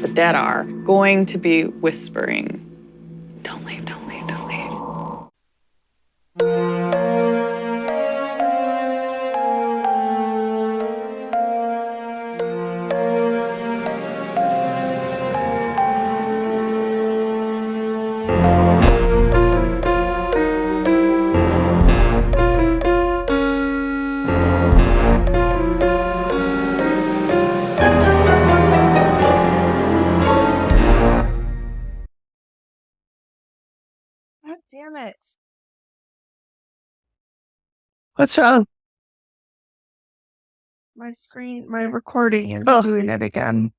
the dead are going to be whispering, "Don't leave, don't leave, don't leave." God damn it. What's wrong? My screen, my recording is Oh. doing it again.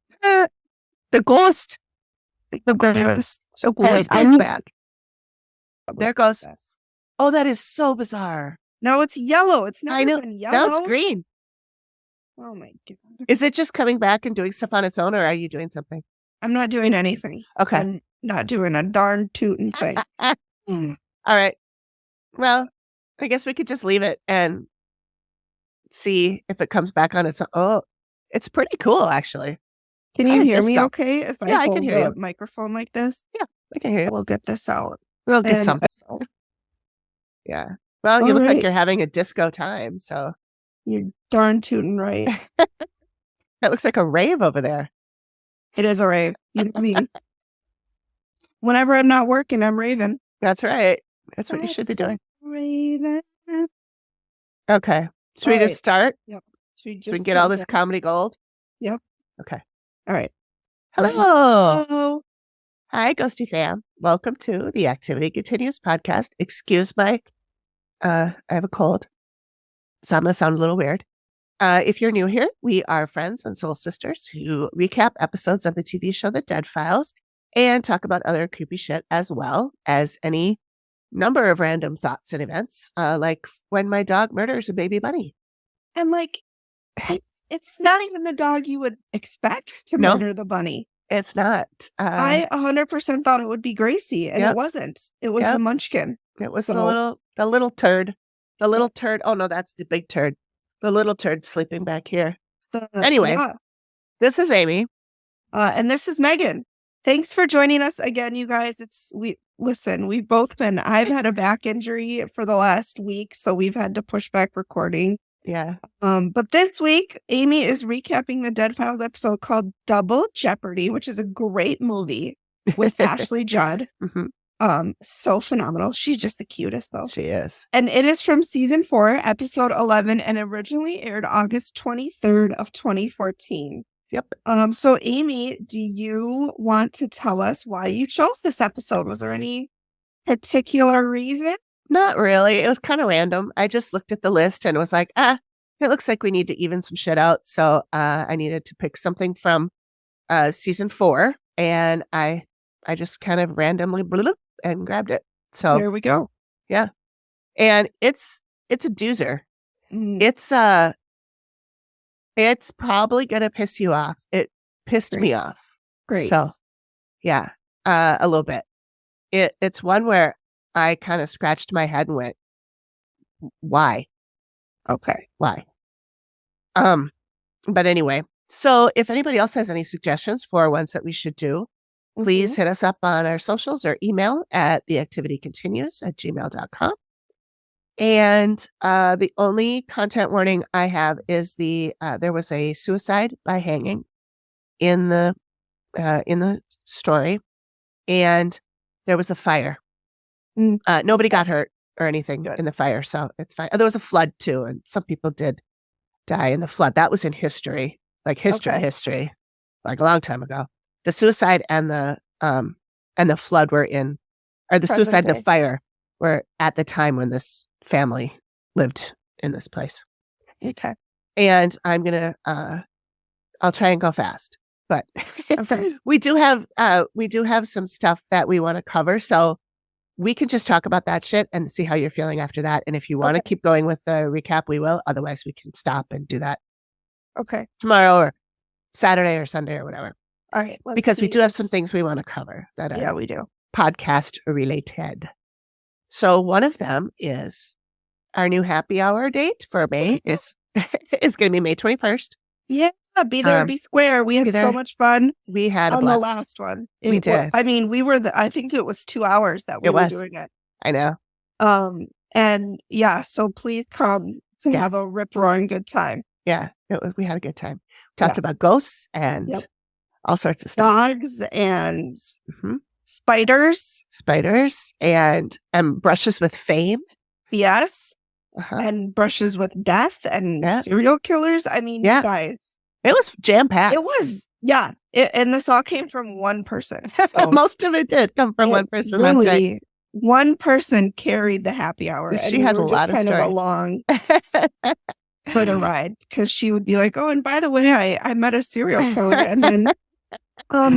The ghost. The ghost. The Hey, ghost I is need- bad. There it goes. Oh, that is so bizarre. No, it's yellow. It's I never know. been yellow. Now it's green. Oh my God. Is it just coming back and doing stuff on its own, or are you doing something? I'm not doing anything. Okay. I'm not doing a darn tootin' thing. All right. Well, I guess we could just leave it and see if it comes back on its own. Oh, it's pretty cool, actually. Can you Kinda hear me disco. okay if Yeah, I I can hold hear the you. microphone like this? Yeah, I can hear you. We'll get this out. We'll get And- something. Yeah. Well, you All look like right. you're having a disco time, so You're darn tootin' right. that looks like a rave over there. It is a rave. You know me. Whenever I'm not working, I'm raving. That's right. That's what you should be doing. Raven. Okay. Should we All right. just start Yep. so we can get all this comedy gold? Yep. Okay. All right. Hello. Hello. Hi, Ghosty fam. Welcome to the Activity Continues podcast. Excuse my, I have a cold, so I'm going to sound a little weird. If you're new here, we are friends and soul sisters who recap episodes of the TV show The Dead Files and talk about other creepy shit as well as any number of random thoughts and events, like when my dog murders a baby bunny. And like, it's not even the dog you would expect to No. murder the bunny. It's not. I 100% thought it would be Gracie, and Yep. it wasn't. It was Yep. the Munchkin. It was So- the little turd. The little turd. Oh no, that's the big turd. The little turd sleeping back here. Anyways. Yeah. This is Amy. And this is Megan. Thanks for joining us again, you guys. We've both been, I've had a back injury for the last week, so we've had to push back recording. Yeah. But this week, Amy is recapping the Dead Files episode called Double Jeopardy, which is a great movie with Ashley Judd. Mhm. So phenomenal. She's just the cutest, though. She is. And it is from season 4, episode 11, and originally aired August 23rd of 2014. Yep. So Amy, do you want to tell us why you chose this episode? Was there any particular reason? Not really. It was kind of random. I just looked at the list and was like, it looks like we need to even some shit out. So I needed to pick something from season 4, and I just kind of randomly blew it and grabbed it. So There we go. and it's a doozer. Mm, It's probably gonna piss you off. It pissed me Great. off. great. So yeah, a little bit. It's one where I kind of scratched my head and went, why? Okay. Why? But anyway, so if anybody else has any suggestions for ones that we should do, please hit us up on our socials or email at theactivitycontinues@gmail.com. And the only content warning I have is there was a suicide by hanging in the story, and there was a fire. Mm. Nobody got hurt or anything Good. in the fire, so it's fine. There was a flood too, and some people did die in the flood. That was in history, like history, like a long time ago. The suicide and the flood were in, or the Present suicide and day. the fire were at the time when this family lived in this place. Okay. And I'm gonna I'll try and go fast, but Okay. we do have some stuff that we want to cover, so we can just talk about that shit and see how you're feeling after that. And if you want to keep going with the recap, we will. Otherwise, we can stop and do that Okay. tomorrow or Saturday or Sunday or whatever. All right. Let's Because we see do have some this. things we want to cover that are Yeah, we do. podcast related. So one of them is our new happy hour date for May is going to be May 21st. Yeah. Be there, be square. We had so much fun. We had on the last one. We did. I mean, I think it was 2 hours that we were doing it. I know. And yeah, so please come to have a rip-roaring good time. Yeah, we had a good time. Talked about ghosts and all sorts of stuff. Dogs and spiders. And brushes with fame. Yes. And brushes with death and serial killers. I mean, you guys. It was jam-packed. It was, and this all came from one person. So most of it did come from one person. Really, that's right. One person carried the happy hour. She had a lot of kind stories. Of along for the ride, because she would be like, "Oh, and by the way, I met a serial killer," and then,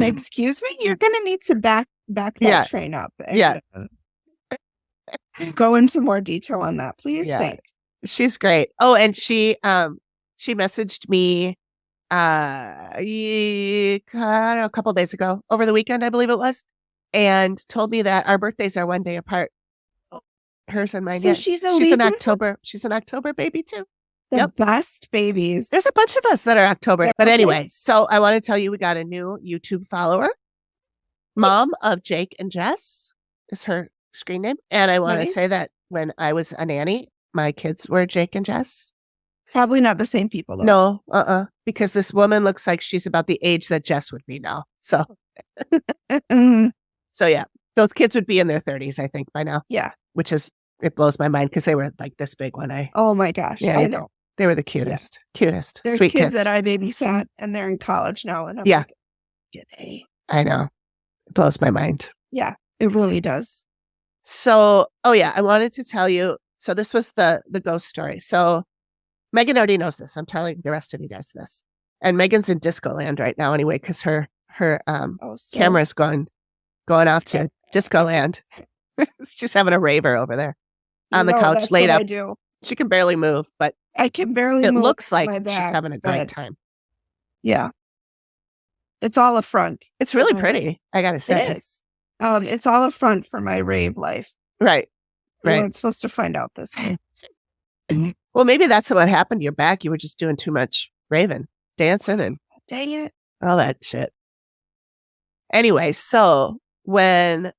excuse me, you're gonna need to back that train up. And, go into more detail on that, please. Yeah. Thanks. She's great. Oh, and she messaged me I don't know, a couple of days ago, over the weekend, I believe it was, and told me that our birthdays are one day apart. Hers and mine. So she's an October. She's an October baby too. The best babies. There's a bunch of us that are October. But anyway, so I want to tell you, we got a new YouTube follower. Mom of Jake and Jess is her screen name. And I want to say that when I was a nanny, my kids were Jake and Jess. Probably not the same people, though. No, because this woman looks like she's about the age that Jess would be now. So, so yeah, those kids would be in their 30s, I think, by now. Yeah. Which it blows my mind because they were like this big when oh my gosh. Yeah, I know. They were the cutest, They're sweet kids that I babysat, and they're in college now. And I'm like, g'day. I know. It blows my mind. Yeah, it really does. So, I wanted to tell you. So this was the ghost story. So Megan already knows this. I'm telling the rest of you guys this. And Megan's in disco land right now anyway, because her camera's going off to disco land. She's having a raver over there on the couch, laid up. I do. She can barely move, but I can barely move. It looks like she's back, having a great time. Yeah. It's all a front. It's really pretty, I gotta say. It is. It's all a front for my rave life. Right. We weren't supposed to find out this way. Well, maybe that's what happened to your back. You were just doing too much raving, dancing, and dang it, all that shit. Anyway, so when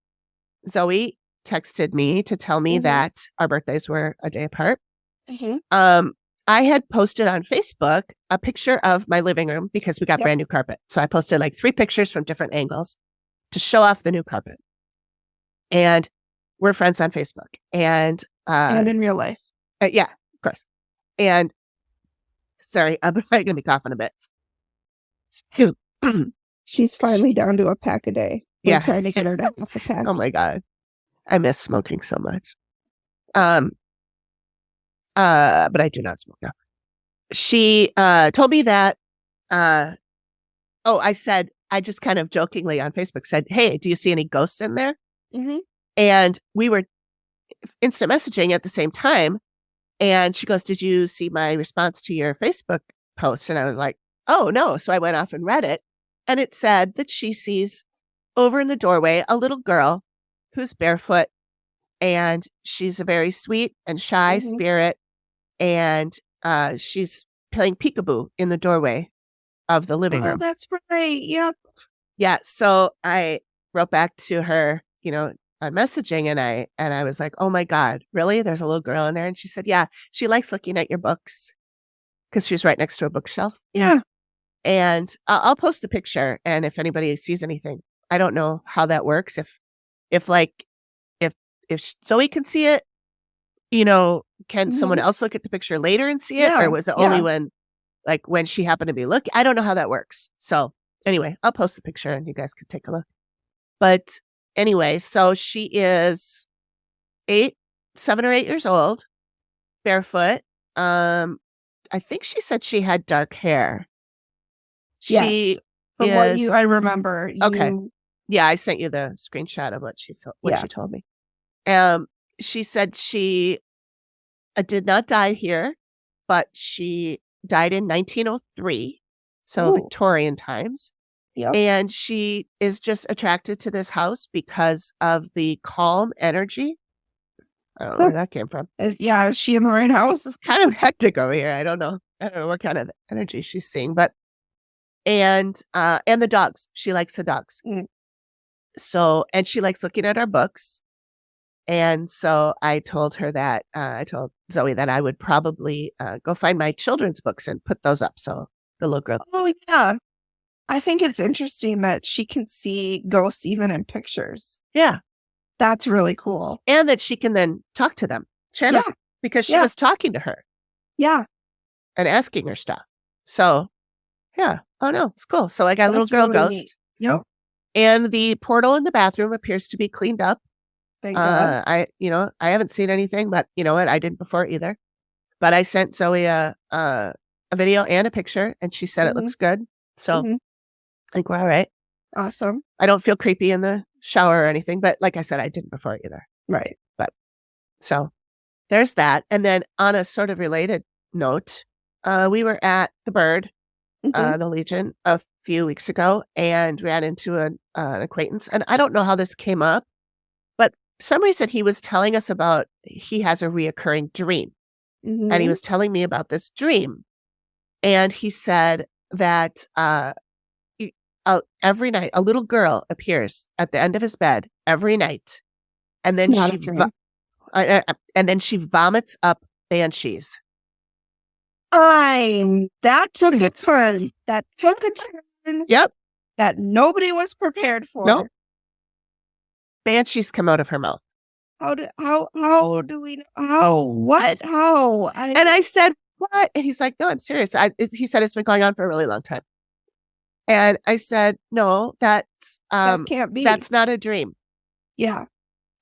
Zoe texted me to tell me that our birthdays were a day apart, I had posted on Facebook a picture of my living room because we got brand new carpet. So I posted like 3 pictures from different angles to show off the new carpet. And we're friends on Facebook. And in real life. Yeah, of course. And sorry, I'm going to be coughing a bit. She's finally down to a pack a day. We're trying to get her to half a pack. Oh my God. I miss smoking so much. But I do not smoke now. She told me that I just kind of jokingly on Facebook said, "Hey, do you see any ghosts in there?" And we were instant messaging at the same time. And she goes, "Did you see my response to your Facebook post?" And I was like, "Oh, no." So I went off and read it. And it said that she sees over in the doorway a little girl who's barefoot. And she's a very sweet and shy spirit. And she's playing peekaboo in the doorway of the living room. Oh, that's right. Yep. Yeah. So I wrote back to her, on messaging, and I was like, "Oh my God, really? There's a little girl in there?" And she said, "Yeah, she likes looking at your books," because she's right next to a bookshelf. Yeah. And I'll post a picture, and if anybody sees anything, I don't know how that works. If Zoe can see it, can someone else look at the picture later and see it? Or was it only when she happened to be looking? I don't know how that works. So anyway, I'll post the picture and you guys can take a look. But anyway, so she is 7 or 8 years old, barefoot. I think she said she had dark hair. Yes. From what I remember. Okay. Yeah, I sent you the screenshot of what she told me. She said she did not die here, but she died in 1903, so Victorian times. Yep. And she is just attracted to this house because of the calm energy. I don't know where that came from. Yeah, is she in the right house? It's kind of hectic over here. I don't know what kind of energy she's seeing, but And the dogs. She likes the dogs. Mm. So, and she likes looking at our books. And so I told her that, I told Zoe that I would probably go find my children's books and put those up. So the little girl. Oh, yeah. I think it's interesting that she can see ghosts even in pictures. Yeah. That's really cool. And that she can then talk to them. Channel, Yeah. because she was talking to her. Yeah. And asking her stuff. So, yeah. Oh, no. It's cool. So I got a little That's girl really ghost. neat. Yep. And the portal in the bathroom appears to be cleaned up. Thank God. I haven't seen anything, but you know what? I didn't before either. But I sent Zoe a video and a picture, and she said it looks good. So I think we're all right. Awesome. I don't feel creepy in the shower or anything, but like I said, I didn't before either. Right. But so there's that. And then on a sort of related note, we were at the Bird, the Legion, a few weeks ago, and ran into an acquaintance. And I don't know how this came up, but for some reason he was telling us about he has a reoccurring dream. And he was telling me about this dream. And he said that every night, a little girl appears at the end of his bed every night. And then she vomits up banshees. That took a turn. That took a turn. Yep. That nobody was prepared for. Nope. Banshees come out of her mouth. How do we know? How? What? How? And I said, what? And he's like, no, I'm serious. He said it's been going on for a really long time. And I said, no, that can't be. That's not a dream. Yeah.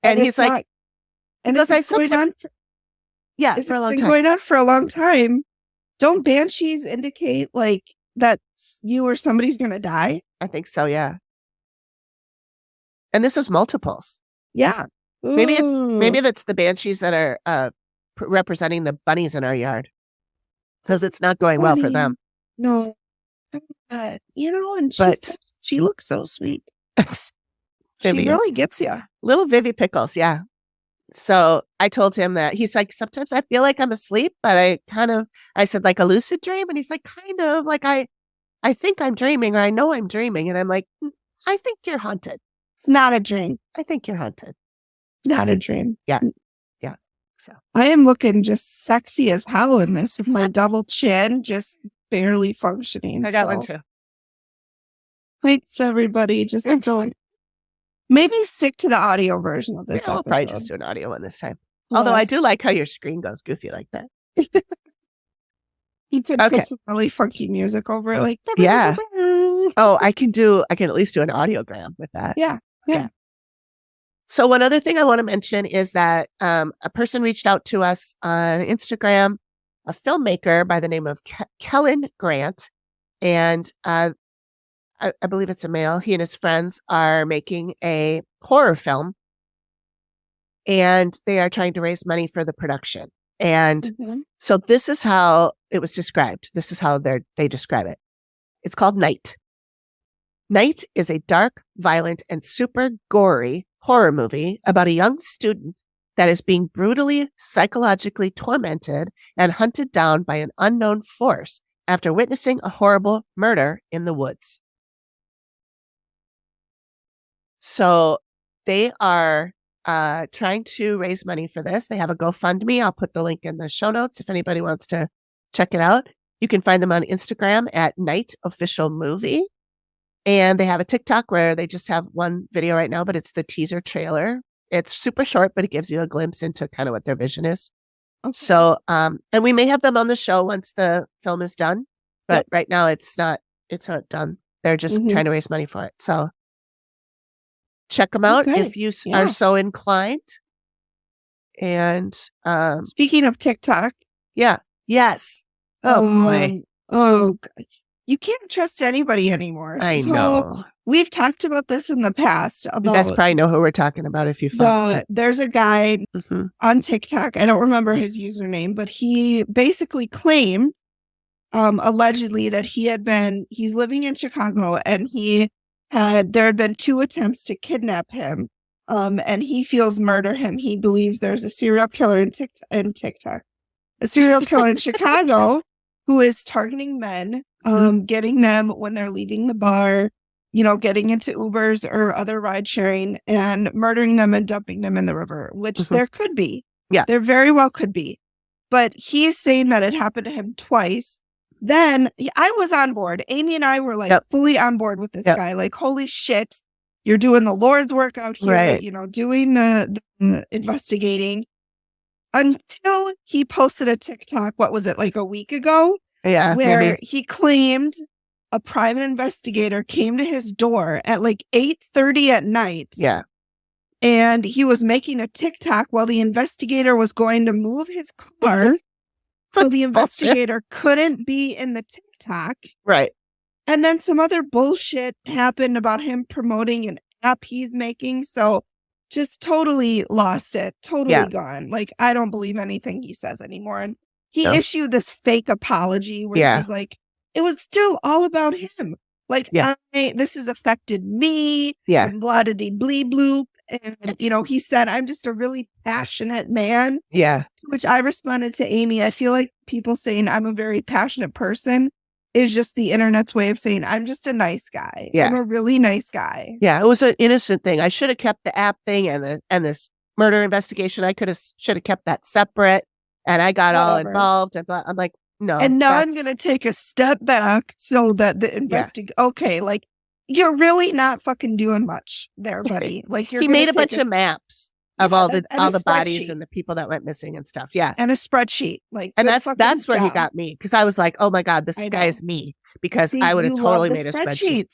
And he's like, and because it's going on for a long time. Going on for a long time. Don't banshees indicate like that you or somebody's going to die? I think so. Yeah. And this is multiples. Yeah. Maybe that's the banshees that are representing the bunnies in our yard, because it's not going well for them. No. And she looks so sweet. She really gets you. Little Vivi Pickles, yeah. So I told him that. He's like, sometimes I feel like I'm asleep, but I said like a lucid dream, and he's like, kind of like I think I'm dreaming, or I know I'm dreaming, and I'm like, I think you're haunted. It's not a dream. I think you're haunted. Not a dream. Yeah. So I am looking just sexy as hell in this with my double chin, just barely functioning. I got one too. Thanks, everybody. Just enjoy. Maybe stick to the audio version of this. I'll probably just do an audio one this time. Although I do like how your screen goes goofy like that. You could put some really funky music over it, like yeah. Oh, I can at least do an audiogram with that. Yeah. So one other thing I want to mention is that a person reached out to us on Instagram, a filmmaker by the name of Kelin Grant, and I believe it's a male. He and his friends are making a horror film, and they are trying to raise money for the production. And so this is how it was described. This is how they describe it. It's called Night. Night is a dark, violent, and super gory horror movie about a young student that is being brutally psychologically tormented and hunted down by an unknown force after witnessing a horrible murder in the woods. So they are trying to raise money for this. They have a GoFundMe. I'll put the link in the show notes if anybody wants to check it out. You can find them on Instagram at Night Official Movie. And they have a TikTok where they just have one video right now, but it's the teaser trailer. It's super short, but it gives you a glimpse into kind of what their vision is. Okay. So, and we may have them on the show once the film is done, but right now it's not done. They're just trying to raise money for it. So check them out if you are so inclined. And speaking of TikTok. Yeah. Yes. Oh boy. Oh, God. You can't trust anybody anymore. I know. We've talked about this in the past. You guys probably know who we're talking about if you follow it. There's a guy on TikTok. I don't remember his username, but he basically claimed, allegedly, that he's living in Chicago, and there had been 2 attempts to kidnap him. And he feels murder him. He believes there's a serial killer in TikTok. A serial killer in Chicago who is targeting men, getting them when they're leaving the bar, getting into Ubers or other ride sharing and murdering them and dumping them in the river, which there could be. Yeah. There very well could be. But he's saying that it happened to him twice. Then I was on board. Amy and I were like fully on board with this guy. Like, holy shit, you're doing the Lord's work out here, Right. Doing the investigating. Until he posted a TikTok, what was it, like a week ago? Yeah. Where maybe. he claimed a private investigator came to his door at like 8:30 at night. Yeah. And he was making a TikTok while the investigator was going to move his car. So the investigator couldn't be in the TikTok. Right. And then some other bullshit happened about him promoting an app he's making. So just totally lost it. Totally gone. Like, I don't believe anything he says anymore. And he issued this fake apology where he was like, it was still all about him. Like, this has affected me. Yeah. And blah, da, dee, blee, bloop. And, he said, I'm just a really passionate man. Yeah. To which I responded to Amy, I feel like people saying I'm a very passionate person is just the internet's way of saying I'm just a nice guy. Yeah. I'm a really nice guy. Yeah. It was an innocent thing. I should have kept the app thing and this murder investigation. I should have kept that separate. And I got all involved. And I'm like, no. And now I'm going to take a step back so that the okay, like, you're really not fucking doing much there, buddy. Like, he made a bunch of maps of all the bodies and the people that went missing and stuff. Yeah. And a spreadsheet. Like, and that's where he got me. Because I was like, oh my God, this guy is me. Because I would have totally made a spreadsheet.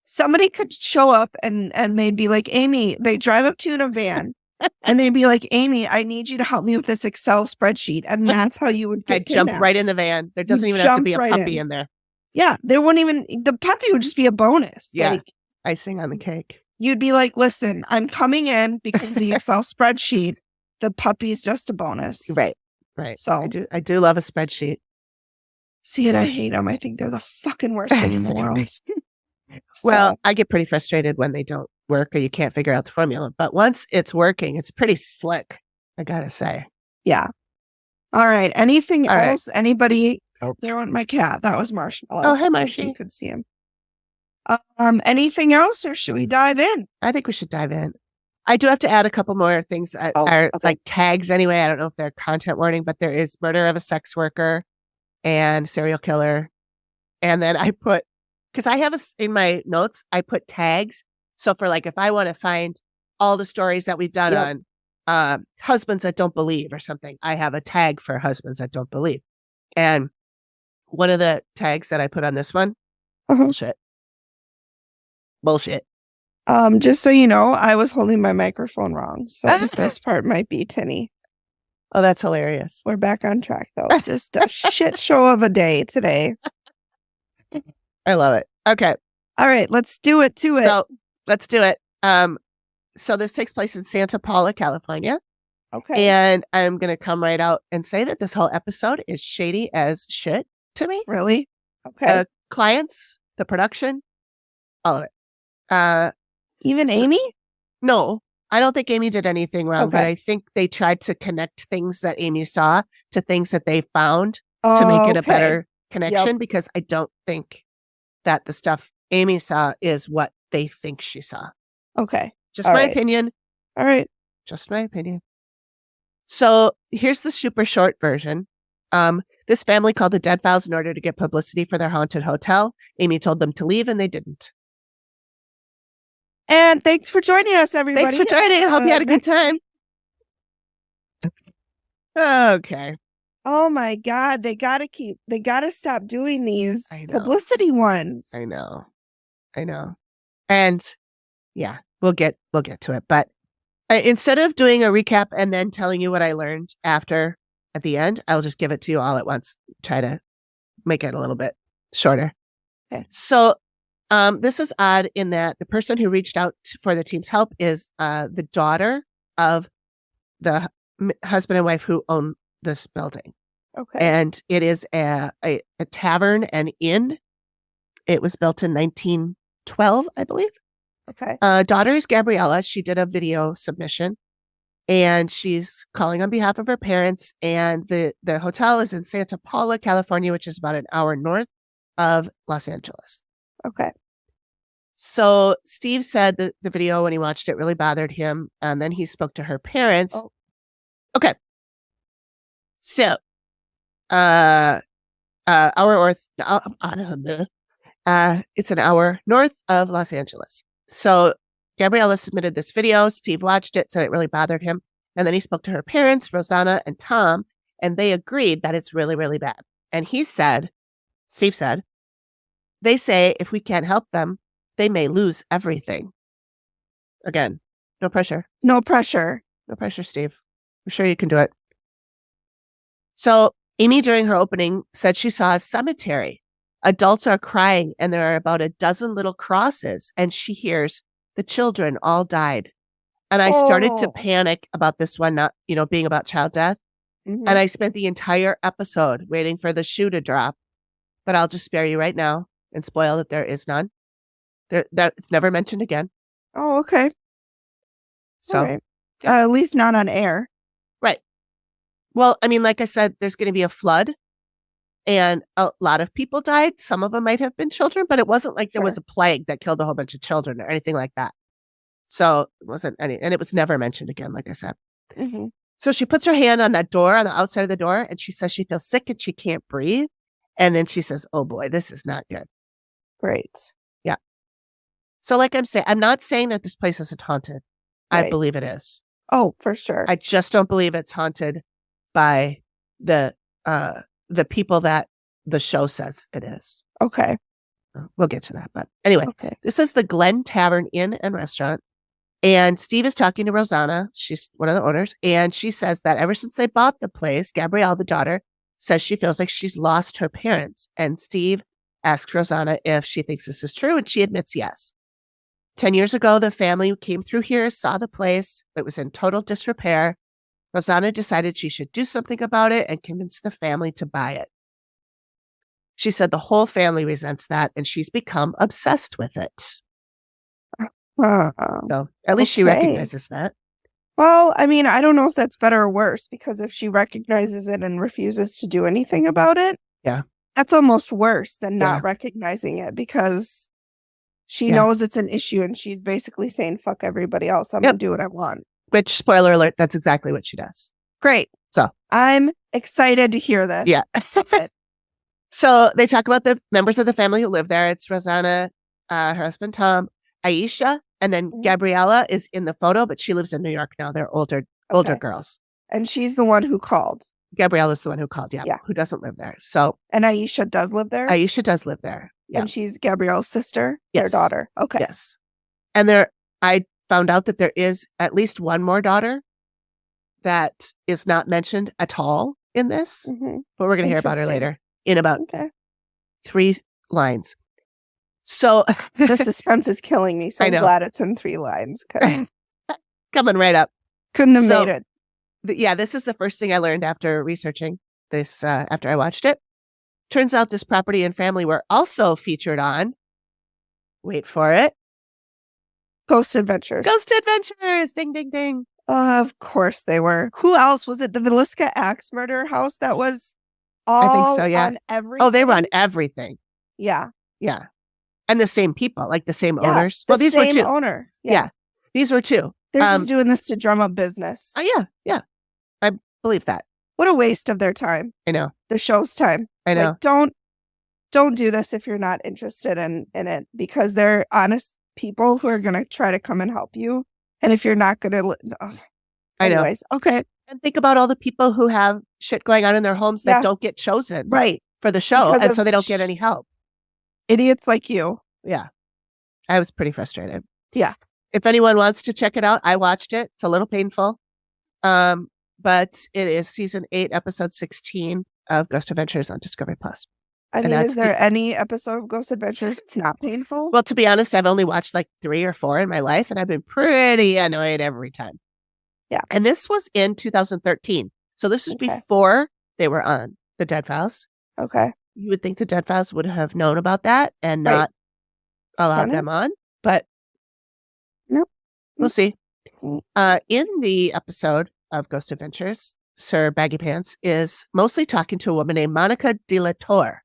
Somebody could show up and they'd be like, Amy, they drive up to you in a van. And they'd be like, Amy, I need you to help me with this Excel spreadsheet. And that's how you would get I'd jump right in the van. There doesn't even have to be a puppy in there. Yeah, there wouldn't even, the puppy would just be a bonus. Yeah, like, icing on the cake. You'd be like, listen, I'm coming in because of the Excel spreadsheet. The puppy's just a bonus. Right. So I do love a spreadsheet. See it, I hate them. I think they're the fucking worst thing in the world. Well, I get pretty frustrated when they don't work or you can't figure out the formula. But once it's working, it's pretty slick, I gotta say. Yeah. All right. Anything else? Right. Anybody? Oh, there went my cat. That was Marshmallow. Oh, hey, Marshy. You could see him. Anything else, or should we dive in? I think we should dive in. I do have to add a couple more things that are like tags anyway. I don't know if they're content warning, but there is murder of a sex worker and serial killer. And then I put, because I have in my notes, I put tags. So for like, if I want to find all the stories that we've done on husbands that don't believe or something, I have a tag for husbands that don't believe. And one of the tags that I put on this one, bullshit. Just so you know, I was holding my microphone wrong. So the first part might be tinny. Oh, that's hilarious. We're back on track though. Just a shit show of a day today. I love it. Okay. All right, let's do it to it. So let's do it. So this takes place in Santa Paula, California. Okay. And I'm going to come right out and say that this whole episode is shady as shit to me. Really? Okay. Clients, the production, all of it. Even Amy? No, I don't think Amy did anything wrong, but I think they tried to connect things that Amy saw to things that they found to make it a better connection, because I don't think that the stuff Amy saw is what they think she saw. Okay. Just my opinion. All right. Just my opinion. So here's the super short version. This family called the Dead Files in order to get publicity for their haunted hotel. Amy told them to leave and they didn't. And thanks for joining us, everybody. Thanks for joining. I hope you had a good time. Okay. Oh my God. They gotta stop doing these publicity ones. I know. And yeah, we'll get to it. But instead of doing a recap and then telling you what I learned at the end, I'll just give it to you all at once. Try to make it a little bit shorter. Okay. So this is odd in that the person who reached out for the team's help is the daughter of the husband and wife who own this building. Okay. And it is a tavern and inn. It was built in 1912, I believe. Okay. Daughter is Gabriella. She did a video submission. and she's calling on behalf of her parents. And the hotel is in Santa Paula, California, which is about an hour north of Los Angeles. Okay. So Steve said that the video, when he watched it, really bothered him. And then he spoke to her parents. Oh. Okay. So, it's an hour north of Los Angeles. So Gabriella submitted this video. Steve watched it, said it really bothered him. And then he spoke to her parents, Rosanna and Tom, and they agreed that it's really, really bad. And Steve said, they say if we can't help them, they may lose everything. Again, no pressure. No pressure. No pressure, Steve. I'm sure you can do it. So Amy, during her opening, said she saw a cemetery. Adults are crying, and there are about a dozen little crosses, and she hears the children all died. And I started to panic about this one, not, being about child death. Mm-hmm. And I spent the entire episode waiting for the shoe to drop. But I'll just spare you right now and spoil that there is none. That it's never mentioned again. Oh, okay. So, right. At least not on air. Right. Well, I mean, like I said, there's going to be a flood. And a lot of people died. Some of them might have been children, but it wasn't like there was a plague that killed a whole bunch of children or anything like that. So it wasn't any, and it was never mentioned again, like I said. Mm-hmm. So she puts her hand on that door, on the outside of the door, and she says she feels sick and she can't breathe. And then she says, oh boy, this is not good. Great. Yeah. So like I'm not saying that this place isn't haunted. Right. I believe it is. Oh, for sure. I just don't believe it's haunted by the people that the show says it is. Okay. We'll get to that. But anyway, This is the Glen Tavern Inn and Restaurant. And Steve is talking to Rosanna. She's one of the owners. And she says that ever since they bought the place, Gabrielle, the daughter, says she feels like she's lost her parents. And Steve asks Rosanna if she thinks this is true. And she admits yes. 10 years ago, the family came through here, saw the place. It was in total disrepair. Rosanna decided she should do something about it and convinced the family to buy it. She said the whole family resents that, and she's become obsessed with it. So at least she recognizes that. Well, I mean, I don't know if that's better or worse, because if she recognizes it and refuses to do anything about it, that's almost worse than not recognizing it, because she knows it's an issue and she's basically saying, fuck everybody else. I'm going to do what I want. Which, spoiler alert, that's exactly what she does. Great. So I'm excited to hear this. Yeah. So they talk about the members of the family who live there. It's Rosanna, her husband, Tom, Aisha, and then Gabriella is in the photo, but she lives in New York now. They're older girls. And she's the one who called. Gabriella's the one who called, who doesn't live there. So, and Aisha does live there? Aisha does live there. Yeah. And she's Gabrielle's sister, their daughter. Okay. Yes. And I found out that there is at least one more daughter that is not mentioned at all in this, but we're going to hear about her later in about 3 lines. So the suspense is killing me. So I'm glad it's in 3 lines. Coming right up. Couldn't have made it. This is the first thing I learned after researching this, after I watched it. Turns out this property and family were also featured on, wait for it, Ghost Adventures. Ghost Adventures! Ding, ding, ding. Of course they were. Who else? Was it the Villisca Axe murder house that was all I think so, on everything? Oh, they were on everything. Yeah. Yeah. And the same people, like the same owners. Well, these were 2. Owner. Yeah. These were 2. They're just doing this to drum up business. Yeah. I believe that. What a waste of their time. I know. The show's time. I know. Like, don't do this if you're not interested in it, because they're honest people who are going to try to come and help you. And if you're not going to... Anyways, okay. And think about all the people who have shit going on in their homes that don't get chosen for the show. Because and so they don't get any help. Idiots like you. Yeah. I was pretty frustrated. Yeah. If anyone wants to check it out, I watched it. It's a little painful. But it is season 8, episode 16 of Ghost Adventures on Discovery Plus. I mean, is there any episode of Ghost Adventures that's not painful? Well, to be honest, I've only watched like 3 or 4 in my life, and I've been pretty annoyed every time. Yeah. And this was in 2013. So this was before they were on the Dead Files. Okay. You would think the Dead Files would have known about that and not allowed them on, but nope. We'll see. In the episode of Ghost Adventures, Sir Baggy Pants is mostly talking to a woman named Monica de la Torre,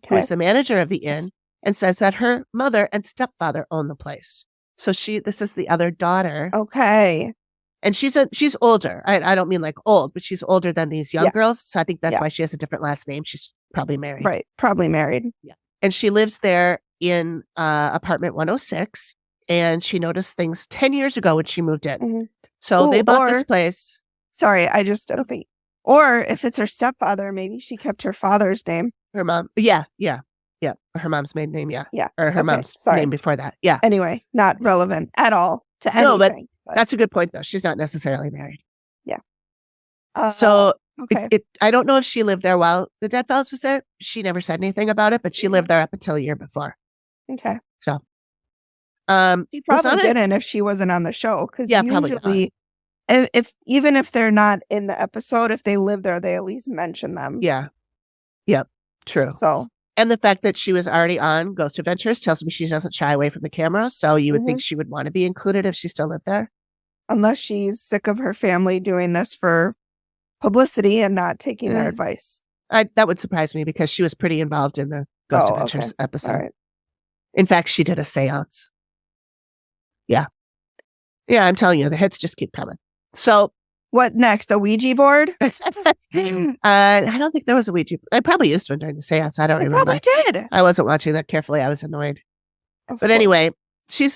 who is the manager of the inn, and says that her mother and stepfather own the place. So this is the other daughter. Okay. And she's older. I don't mean like old, but she's older than these young girls. So I think that's why she has a different last name. She's probably married. Right. Probably married. Yeah. And she lives there in apartment 106. And she noticed things 10 years ago when she moved in. Mm-hmm. So they bought this place. Sorry, I just don't think. Or if it's her stepfather, maybe she kept her father's name. Her mom. Yeah. Her mom's maiden name. Yeah. Yeah. Or her mom's name before that. Yeah. Anyway, not relevant at all to anything. No, but that's a good point, though. She's not necessarily married. Yeah. So okay. I don't know if she lived there while the Deadfalls was there. She never said anything about it, but she lived there up until a year before. Okay. So. She probably didn't if she wasn't on the show. Because usually, even if they're not in the episode, if they live there, they at least mention them. Yeah. Yep. True. So. And the fact that she was already on Ghost Adventures tells me she doesn't shy away from the camera. So you would think she would want to be included if she still lived there. Unless she's sick of her family doing this for publicity and not taking their advice. That would surprise me because she was pretty involved in the Ghost Adventures episode. Right. In fact, she did a seance. Yeah. Yeah, I'm telling you, the hits just keep coming. So what next? A Ouija board? I don't think there was a Ouija. I probably used one during the seance. I don't remember. Probably did. I wasn't watching that carefully. I was annoyed. But anyway, she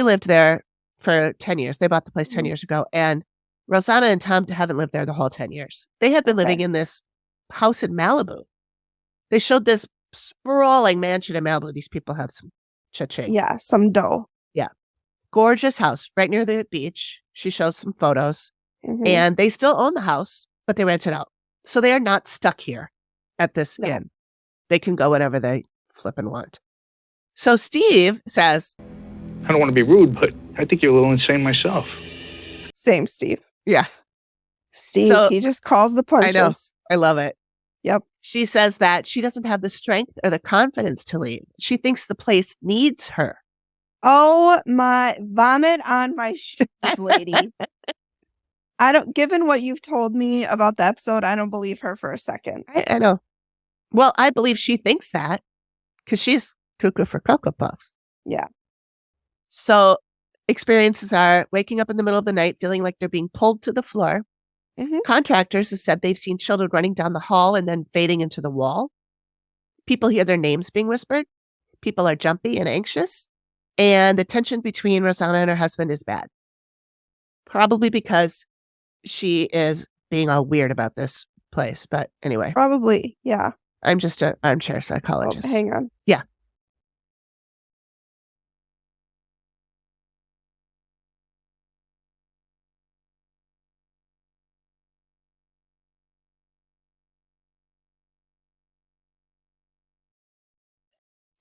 lived there for 10 years. They bought the place 10 years ago. And Rosanna and Tom haven't lived there the whole 10 years. They have been living in this house in Malibu. They showed this sprawling mansion in Malibu. These people have some cha-ching. Yeah, some dough. Yeah. Gorgeous house right near the beach. She shows some photos. And they still own the house, but they rent it out. So they are not stuck here at this inn. They can go whenever they flip and want. So Steve says, I don't want to be rude, but I think you're a little insane myself. Same, Steve. Yeah. Steve, he just calls the punches. I know. I love it. Yep. She says that she doesn't have the strength or the confidence to leave. She thinks the place needs her. Oh, my vomit on my shoes, lady. Given what you've told me about the episode, I don't believe her for a second. I know. Well, I believe she thinks that because she's cuckoo for Cocoa Puffs. Yeah. So experiences are waking up in the middle of the night, feeling like they're being pulled to the floor. Contractors have said they've seen children running down the hall and then fading into the wall. People hear their names being whispered. People are jumpy and anxious. And the tension between Rosanna and her husband is bad. Probably because she is being all weird about this place. But anyway. Probably, yeah. I'm just an armchair psychologist. Oh, hang on. Yeah.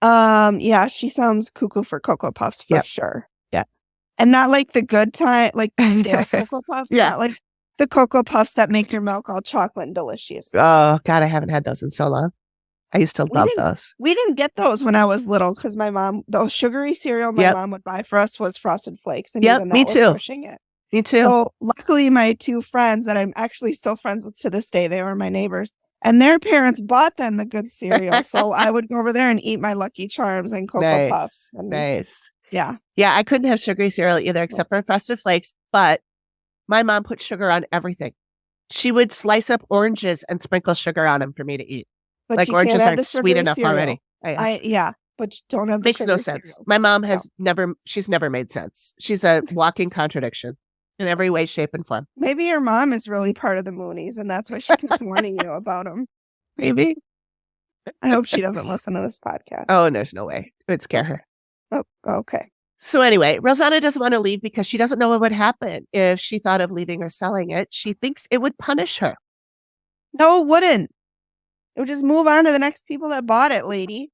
Yeah, she sounds cuckoo for Cocoa Puffs for sure. Yeah. And not like the good time, like the stale Cocoa Puffs. Yeah. Not like the Cocoa Puffs that make your milk all chocolate and delicious. Oh, God, I haven't had those in so long. I used to love those. We didn't get those when I was little because my mom, the sugary cereal my mom would buy for us was Frosted Flakes. And even me that too. was pushing it. Me too. So luckily my two friends that I'm actually still friends with to this day, they were my neighbors. And their parents bought them the good cereal. So I would go over there and eat my Lucky Charms and Cocoa Puffs. And, nice. Yeah. Yeah, I couldn't have sugary cereal either except for Frosted Flakes. But my mom put sugar on everything. She would slice up oranges and sprinkle sugar on them for me to eat. But like oranges aren't sweet enough cereal. already. But you don't have the makes no sense. Cereal. My mom has she's never made sense. She's a walking contradiction in every way, shape, and form. Maybe your mom is really part of the Moonies, and that's why she keeps warning you about them. Maybe. I hope she doesn't listen to this podcast. Oh, there's no way. It would scare her. Oh, okay. So anyway, Rosanna doesn't want to leave because she doesn't know what would happen if she thought of leaving or selling it. She thinks it would punish her. No, it wouldn't. It would just move on to the next people that bought it, lady.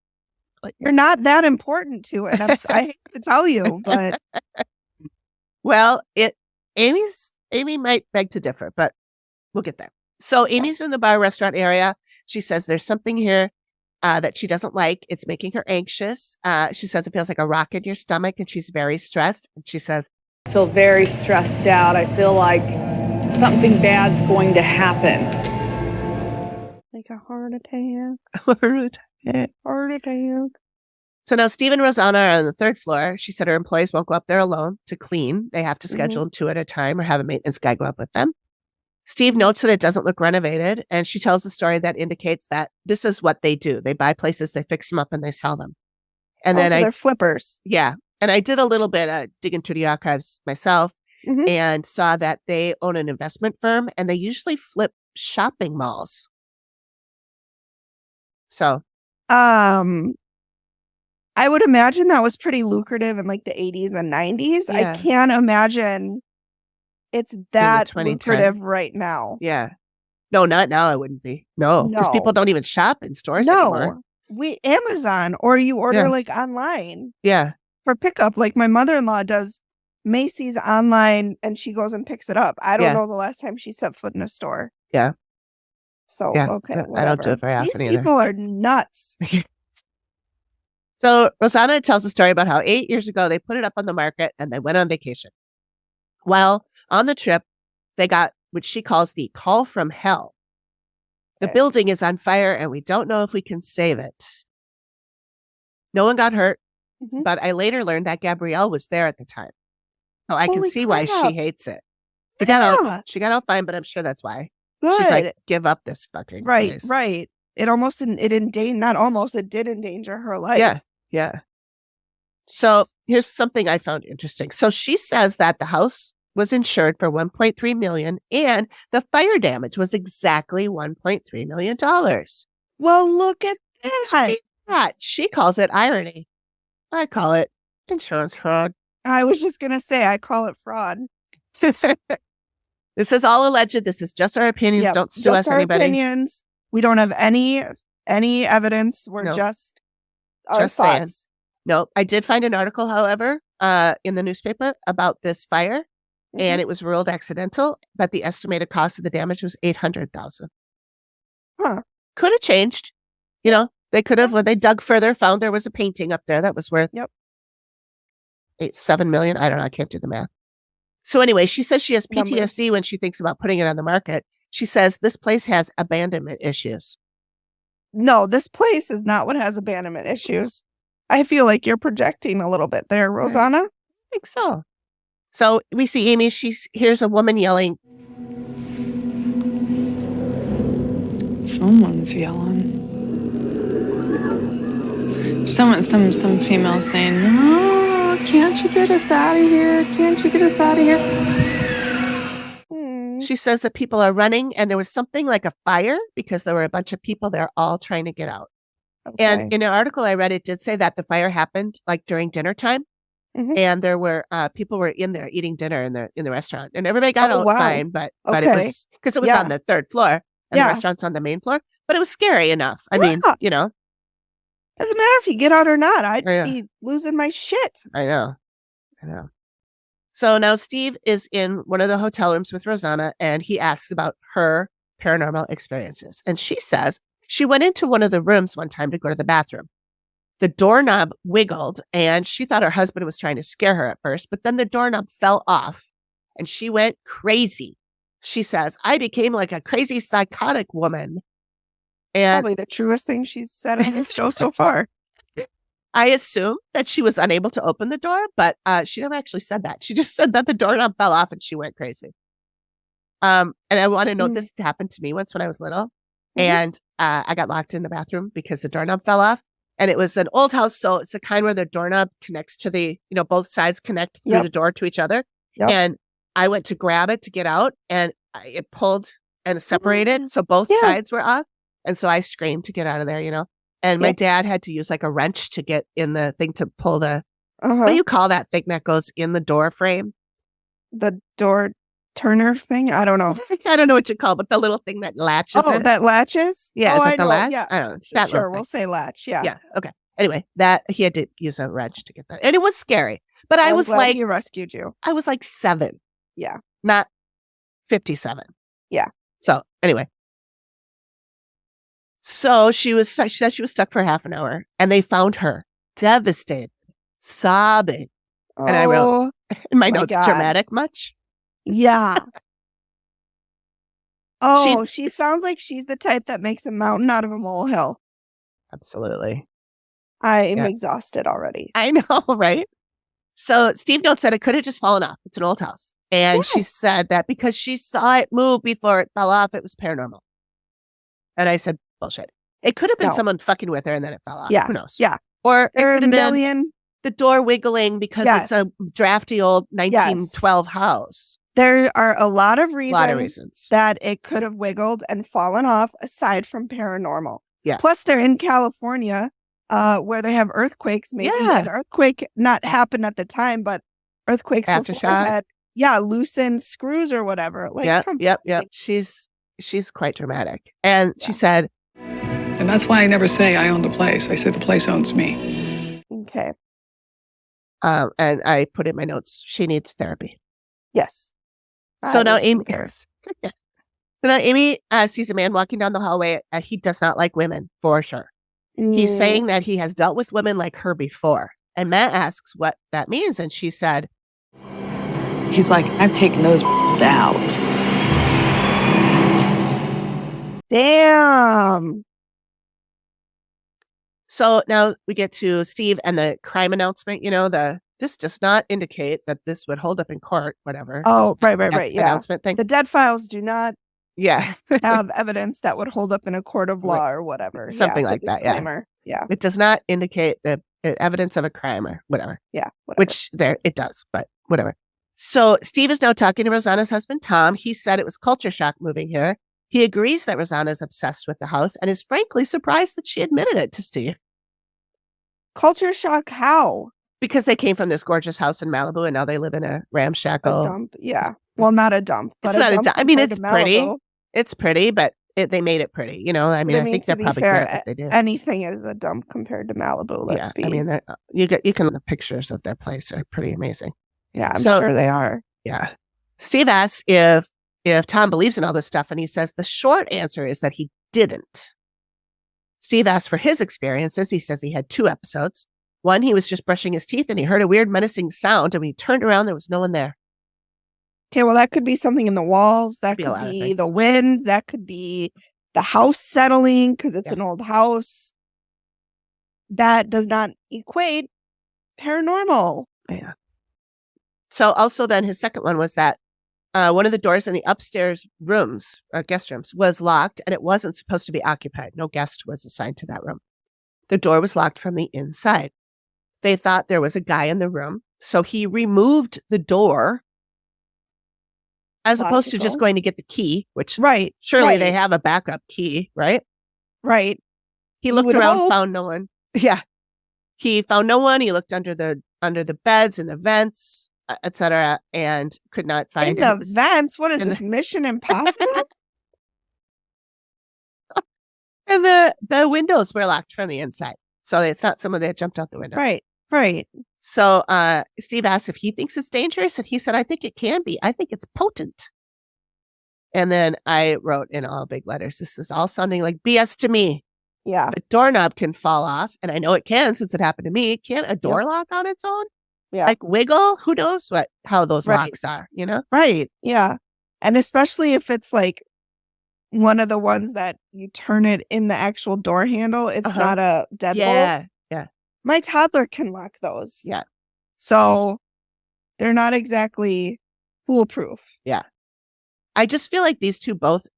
You're not that important to it. I hate to tell you, but well, Amy might beg to differ, but we'll get there. So Amy's in the bar restaurant area. She says there's something here that she doesn't like. It's making her anxious. She says it feels like a rock in your stomach and she's very stressed. And she says, I feel very stressed out. I feel like something bad's going to happen. Like a heart attack. Heart attack. So now Steve and Rosanna are on the third floor. She said her employees won't go up there alone to clean. They have to schedule them 2 at a time or have a maintenance guy go up with them. Steve notes that it doesn't look renovated, and she tells a story that indicates that this is what they do. They buy places, they fix them up, and they sell them. And then they're flippers. Yeah. And I did a little bit of digging through the archives myself and saw that they own an investment firm, and they usually flip shopping malls. So, I would imagine that was pretty lucrative in like the 80s and 90s. Yeah. I can't imagine it's that lucrative right now. Yeah. No, not now. It wouldn't be. No, because people don't even shop in stores anymore. Amazon, or you order like online. Yeah. For pickup. Like my mother-in-law does Macy's online and she goes and picks it up. I don't know the last time she set foot in a store. Yeah. So, okay. I don't do it very often either. These people are nuts. So Rosanna tells a story about how 8 years ago they put it up on the market and they went on vacation. Well, on the trip, they got what she calls the call from hell. The building is on fire and we don't know if we can save it. No one got hurt, but I later learned that Gabrielle was there at the time. So I can see why she hates it. She got out fine, but I'm sure that's why. Good. She's like, give up this fucking place. Right. It did endanger her life. Yeah. So here's something I found interesting. So she says that the house was insured for $1.3 million and the fire damage was exactly $1.3 million. Well, look at that. She calls it irony. I call it insurance fraud. I was just going to say, I call it fraud. This is all alleged. This is just our opinions. Yep. Don't sue us, anybody. Opinions. We don't have any evidence. We're just our thoughts. Saying. No, I did find an article, however, in the newspaper about this fire, and it was ruled accidental, but the estimated cost of the damage was $800,000. Huh. Could have changed. You know, they could have, when they dug further, found there was a painting up there that was worth $7 million. I don't know. I can't do the math. So anyway, she says she has PTSD when she thinks about putting it on the market. She says this place has abandonment issues. No, this place is not what has abandonment issues. I feel like you're projecting a little bit there, Rosanna. I think so. So we see Amy. She hears a woman yelling. Someone's yelling. Some female saying, "No, can't you get us out of here? Can't you get us out of here?" She says that people are running and there was something like a fire because there were a bunch of people there all trying to get out. Okay. And in an article I read, it did say that the fire happened like during dinner time. And there were people were in there eating dinner in the restaurant, and everybody got out fine, but it was because it was on the third floor and the restaurant's on the main floor. But it was scary enough. I mean, you know, doesn't matter if you get out or not. I'd be losing my shit. I know. So now Steve is in one of the hotel rooms with Rosanna, and he asks about her paranormal experiences. And she says she went into one of the rooms one time to go to the bathroom. The doorknob wiggled, and she thought her husband was trying to scare her at first, but then the doorknob fell off, and she went crazy. She says, I became like a crazy psychotic woman. And probably the truest thing she's said on the show so far. I assume that she was unable to open the door, but she never actually said that. She just said that the doorknob fell off and she went crazy. And I want to note this happened to me once when I was little. And I got locked in the bathroom because the doorknob fell off. And it was an old house, so it's the kind where the doorknob connects to the, both sides connect through the door to each other. And I went to grab it to get out, and it pulled and separated, so both sides were off. And so I screamed to get out of there, And my dad had to use like a wrench to get in the thing to pull the, what do you call that thing that goes in the door frame? The door turner thing? I don't know. I don't know what you call it, but the little thing that latches. Oh, that latches? Yeah, is it the latch? Yeah. I don't know. That sure, we'll say latch. Yeah. Yeah. Okay. Anyway, that he had to use a wrench to get that. And it was scary. But I was like, he rescued you. I was like 7. Yeah. Not 57. Yeah. So anyway. So she said she was stuck for half an hour, and they found her devastated, sobbing. And I wrote, In my My notes, God. dramatic much? Yeah. Oh, she sounds like she's the type that makes a mountain out of a molehill. Absolutely. I am exhausted already. I know, right? So Steve notes that it could have just fallen off. It's an old house. And she said that because she saw it move before it fell off, it was paranormal. And I said, bullshit. It could have been someone fucking with her and then it fell off. Yeah. Who knows? Yeah. Or it could have been million. the door wiggling because it's a drafty old 1912 house. There are a lot of reasons, reasons that it could have wiggled and fallen off aside from paranormal. Yeah. Plus, they're in California where they have earthquakes. Maybe an earthquake not happened at the time, but earthquakes before had loosened screws or whatever. Like, yep. She's quite dramatic. And she said, And that's why I never say I own the place. I say the place owns me. Okay. And I put in my notes, she needs therapy. Yes. So now Amy cares. So now Amy sees a man walking down the hallway. He does not like women, for sure. He's saying that he has dealt with women like her before. And Matt asks what that means. And she said, he's like, I've taken those out. Damn. So now we get to Steve and the crime announcement. This does not indicate that this would hold up in court, whatever. Oh, right. Yeah. Announcement thing. The dead files do not have evidence that would hold up in a court of law or whatever. Something like that. Yeah. It does not indicate the evidence of a crime or whatever. Yeah. Whatever. Which it does, but whatever. So Steve is now talking to Rosanna's husband, Tom. He said it was culture shock moving here. He agrees that Rosanna is obsessed with the house and is frankly surprised that she admitted it to Steve. Culture shock how? Because they came from this gorgeous house in Malibu and now they live in a ramshackle. A dump, yeah. Well, not a dump. But it's not a dump. I mean, it's pretty. Malibu. It's pretty, but they made it pretty. I think they're probably good at what they do. Anything is a dump compared to Malibu. Let's be. I mean, you can look at pictures of their place. They're pretty amazing. Yeah, I'm sure they are. Yeah. Steve asks if Tom believes in all this stuff, and he says the short answer is that he didn't. Steve asks for his experiences. He says he had 2 episodes. One, he was just brushing his teeth and he heard a weird menacing sound, and when he turned around, there was no one there. Okay, well, that could be something in the walls. That could be the wind. That could be the house settling because it's an old house. That does not equate paranormal. Yeah. So also then his second one was that one of the doors in the upstairs rooms, guest rooms, was locked and it wasn't supposed to be occupied. No guest was assigned to that room. The door was locked from the inside. They thought there was a guy in the room, so he removed the door as opposed to just going to get the key, which surely they have a backup key, right? Right. He looked around, found no one. Yeah. He found no one. He looked under the beds and the vents, etc., and could not find the vents. What is this, Mission Impossible? And the windows were locked from the inside, so it's not someone that jumped out the window. Right. So Steve asked if he thinks it's dangerous, and he said, "I think it can be. I think it's potent." And then I wrote in all big letters, "This is all sounding like BS to me." Yeah. A doorknob can fall off, and I know it can since it happened to me. Can't a door lock on its own? Yeah. Like wiggle? Who knows how those locks are, Right. Yeah. And especially if it's like one of the ones that you turn it in the actual door handle, it's not a deadbolt. Yeah. My toddler can lock those. Yeah. So they're not exactly foolproof. Yeah. I just feel like these two both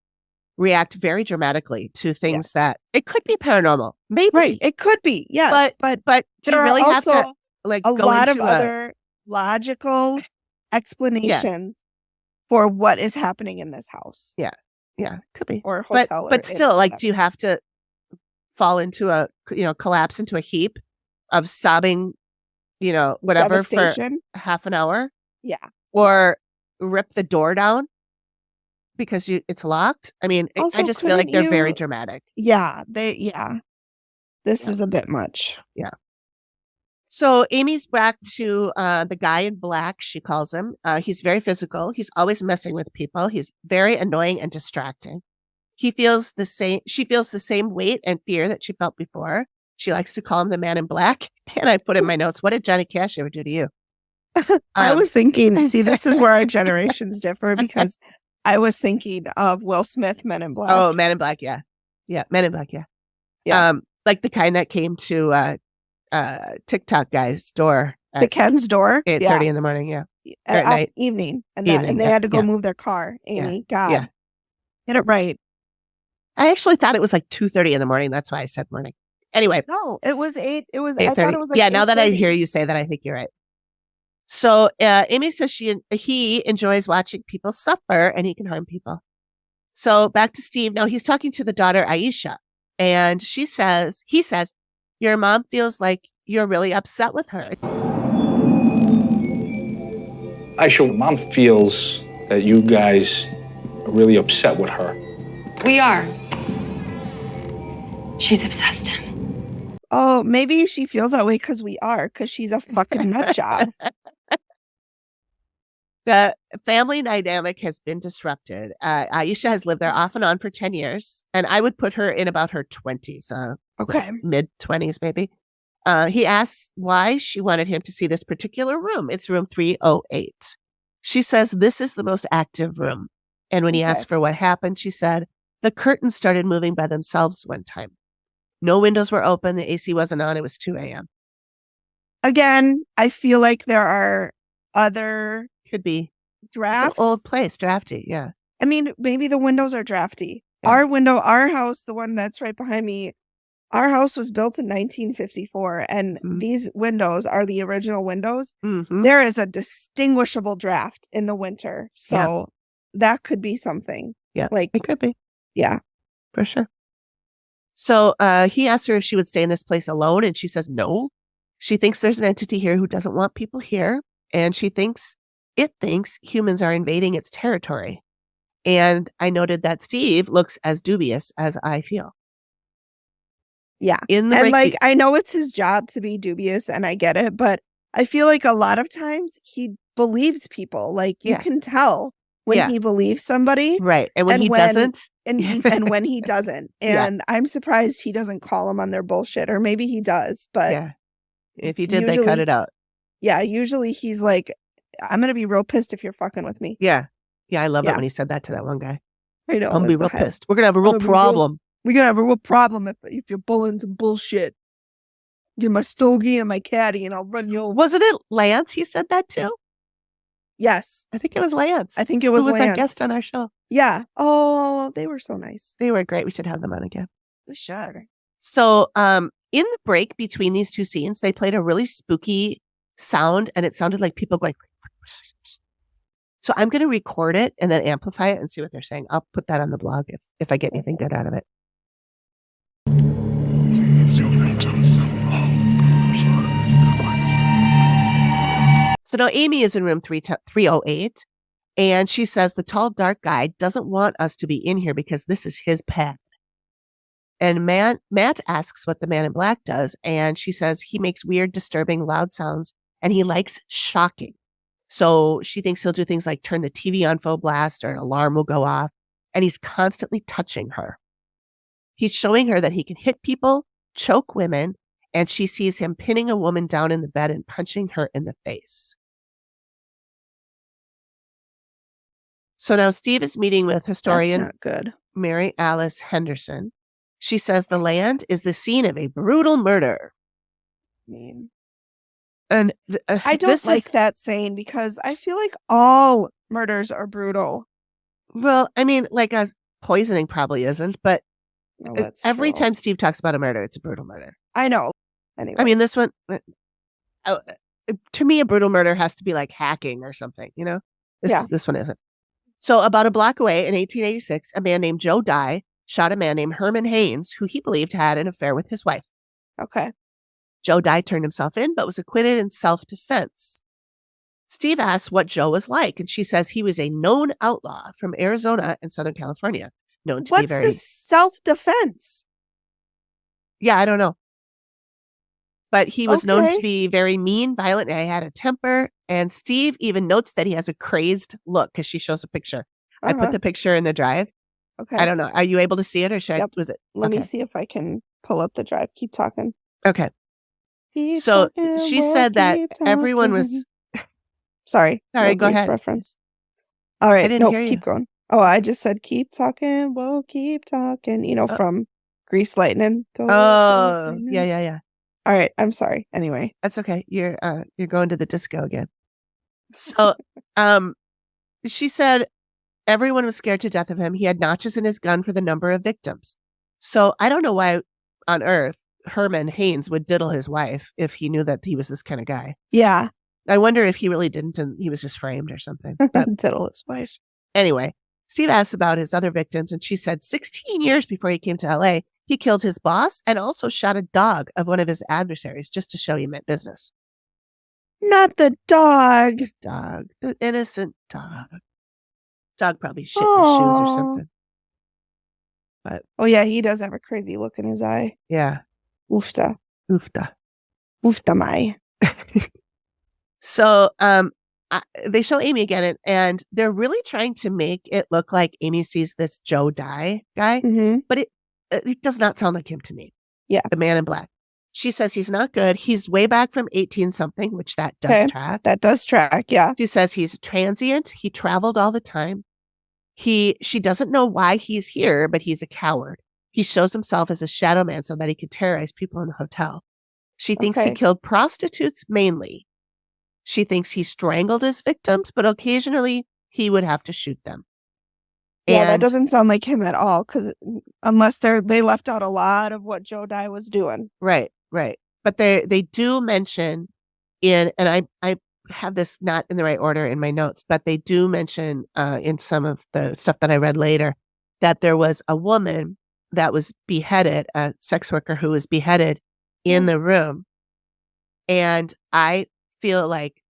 react very dramatically to things that it could be paranormal. Maybe. Right. It could be. Yes. But do there you really are have also to like a go lot into of other logical explanations for what is happening in this house. Yeah, could be. Or hotel. But still, like, do you have to fall into collapse into a heap of sobbing, whatever for half an hour? Yeah. Or rip the door down because it's locked? I mean, Also, I just feel like they're very dramatic. Yeah. This is a bit much. Yeah. So Amy's back to the guy in black, she calls him. He's very physical. He's always messing with people. He's very annoying and distracting. She feels the same weight and fear that she felt before. She likes to call him the man in black. And I put in my notes, what did Johnny Cash ever do to you? I was thinking, see, this is where our generations differ because I was thinking of Will Smith, Men in Black. Oh, Men in Black, yeah. Yeah, Men in Black, yeah. Yeah. Like the kind that came to TikTok guy's door To at Ken's door. 8:30 in the morning, yeah. At night. Evening. And Evening, they yeah, had to go yeah. move their car, Amy. Yeah, God. yeah. Get it right. I actually thought it was like 2:30 in the morning. That's why I said morning. Anyway. No, it was 8. It was 8:30. I thought it was like yeah, now that I 8:30. hear you say that, I think you're right. So Amy says he enjoys watching people suffer and he can harm people. So back to Steve. Now he's talking to the daughter, Aisha. And he says, your mom feels like you're really upset with her. Aisha, mom feels that you guys are really upset with her. We are. She's obsessed. Oh, maybe she feels that way because we are, because she's a fucking nut job. The family dynamic has been disrupted. Aisha has lived there off and on for 10 years, and I would put her in about her 20s, Okay. mid-20s maybe. He asks why she wanted him to see this particular room. It's room 308. She says this is the most active room. And when he asked for what happened, she said, the curtains started moving by themselves one time. No windows were open. The AC wasn't on. It was 2 a.m. Again, I feel like there are other Could be. drafts. It's an old place, drafty, yeah. I mean, maybe the windows are drafty. Yeah. Our house, the one that's right behind me, our house was built in 1954, and these windows are the original windows. Mm-hmm. There is a distinguishable draft in the winter, so that could be something. Yeah, like it could be. Yeah, for sure. So he asked her if she would stay in this place alone, and she says no. She thinks there's an entity here who doesn't want people here, and it thinks humans are invading its territory. And I noted that Steve looks as dubious as I feel. Yeah. And I know it's his job to be dubious, and I get it, but I feel like a lot of times he believes people. Like you can tell when he believes somebody. Right. And when he doesn't. And when he doesn't. And I'm surprised he doesn't call them on their bullshit, or maybe he does, but yeah. If he did, they cut it out. Yeah. Usually he's like, I'm going to be real pissed if you're fucking with me. Yeah. Yeah. I love it when he said that to that one guy. I know. I'm going to be real pissed. We're going to have a real problem. We're going to have a real problem if you're bullying some bullshit. Get my stogie and my caddy and I'll run you over. Wasn't it Lance he said that to? Yes. I think it was Lance. I think it was Lance. Lance. A guest on our show. Yeah. Oh, they were so nice. They were great. We should have them on again. We should. So in the break between these two scenes, they played a really spooky sound, and it sounded like people going. So I'm going to record it and then amplify it and see what they're saying. I'll put that on the blog if I get anything good out of it. So now Amy is in room 308, and she says the tall, dark guy doesn't want us to be in here because this is his pad. And Matt asks what the man in black does, and she says he makes weird, disturbing, loud sounds, and he likes shocking. So she thinks he'll do things like turn the TV on full blast or an alarm will go off, and he's constantly touching her. He's showing her that he can hit people, choke women, and she sees him pinning a woman down in the bed and punching her in the face. So now Steve is meeting with historian Mary Alice Henderson. She says the land is the scene of a brutal murder. And I don't like that saying because I feel like all murders are brutal. Well, I mean, like a poisoning probably isn't, but every time Steve talks about a murder, it's a brutal murder. I know. Anyway, I mean, this one, to me, a brutal murder has to be like hacking or something, you know? This one isn't. So about a block away in 1886, a man named Joe Dye shot a man named Herman Haynes, who he believed had an affair with his wife. Okay. Joe Dye turned himself in, but was acquitted in self-defense. Steve asks what Joe was like, and she says he was a known outlaw from Arizona and Southern California, known to be very... What's the self-defense? Yeah, I don't know. But he was known to be very mean, violent, and he had a temper. And Steve even notes that he has a crazed look because she shows a picture. I put the picture in the drive. Okay. I don't know. Are you able to see it or should was it? Let me see if I can pull up the drive. Keep talking. Okay. Keep so talking, she said that everyone was Sorry. Sorry, No go Grease ahead. reference. All right. didn't No, hear you. keep going. Oh, I just said keep talking. Whoa, keep talking. From Grease Lightning. Go, Oh, Grease yeah, Lightning. yeah, yeah. All right. I'm sorry. Anyway. That's okay. You're going to the disco again. So, she said everyone was scared to death of him. He had notches in his gun for the number of victims. So I don't know why on earth Herman Haynes would diddle his wife if he knew that he was this kind of guy. Yeah. I wonder if he really didn't and he was just framed or something. But Diddle his wife. anyway, Steve asked about his other victims, and she said 16 years before he came to LA, he killed his boss and also shot a dog of one of his adversaries just to show he meant business. Not the dog. Dog. The innocent dog. Dog probably shit in his shoes or something. But oh yeah, he does have a crazy look in his eye. yeah. Oofta. Oofta. Oofta my. So they show Amy again, and they're really trying to make it look like Amy sees this Joe Dye guy, Mm-hmm. but it does not sound like him to me. Yeah. The man in black. She says he's not good. He's way back from 18-something, which that does track. That does track, yeah. She says he's transient. He traveled all the time. She doesn't know why he's here, but he's a coward. He shows himself as a shadow man so that he could terrorize people in the hotel. She thinks he killed prostitutes mainly. She thinks he strangled his victims, but occasionally he would have to shoot them. Yeah, that doesn't sound like him at all, because unless they left out a lot of what Joe Dye was doing. Right. But they do mention and I have this not in the right order in my notes, but they do mention in some of the stuff that I read later that there was a woman that was beheaded, a sex worker who was beheaded in the room. And I feel like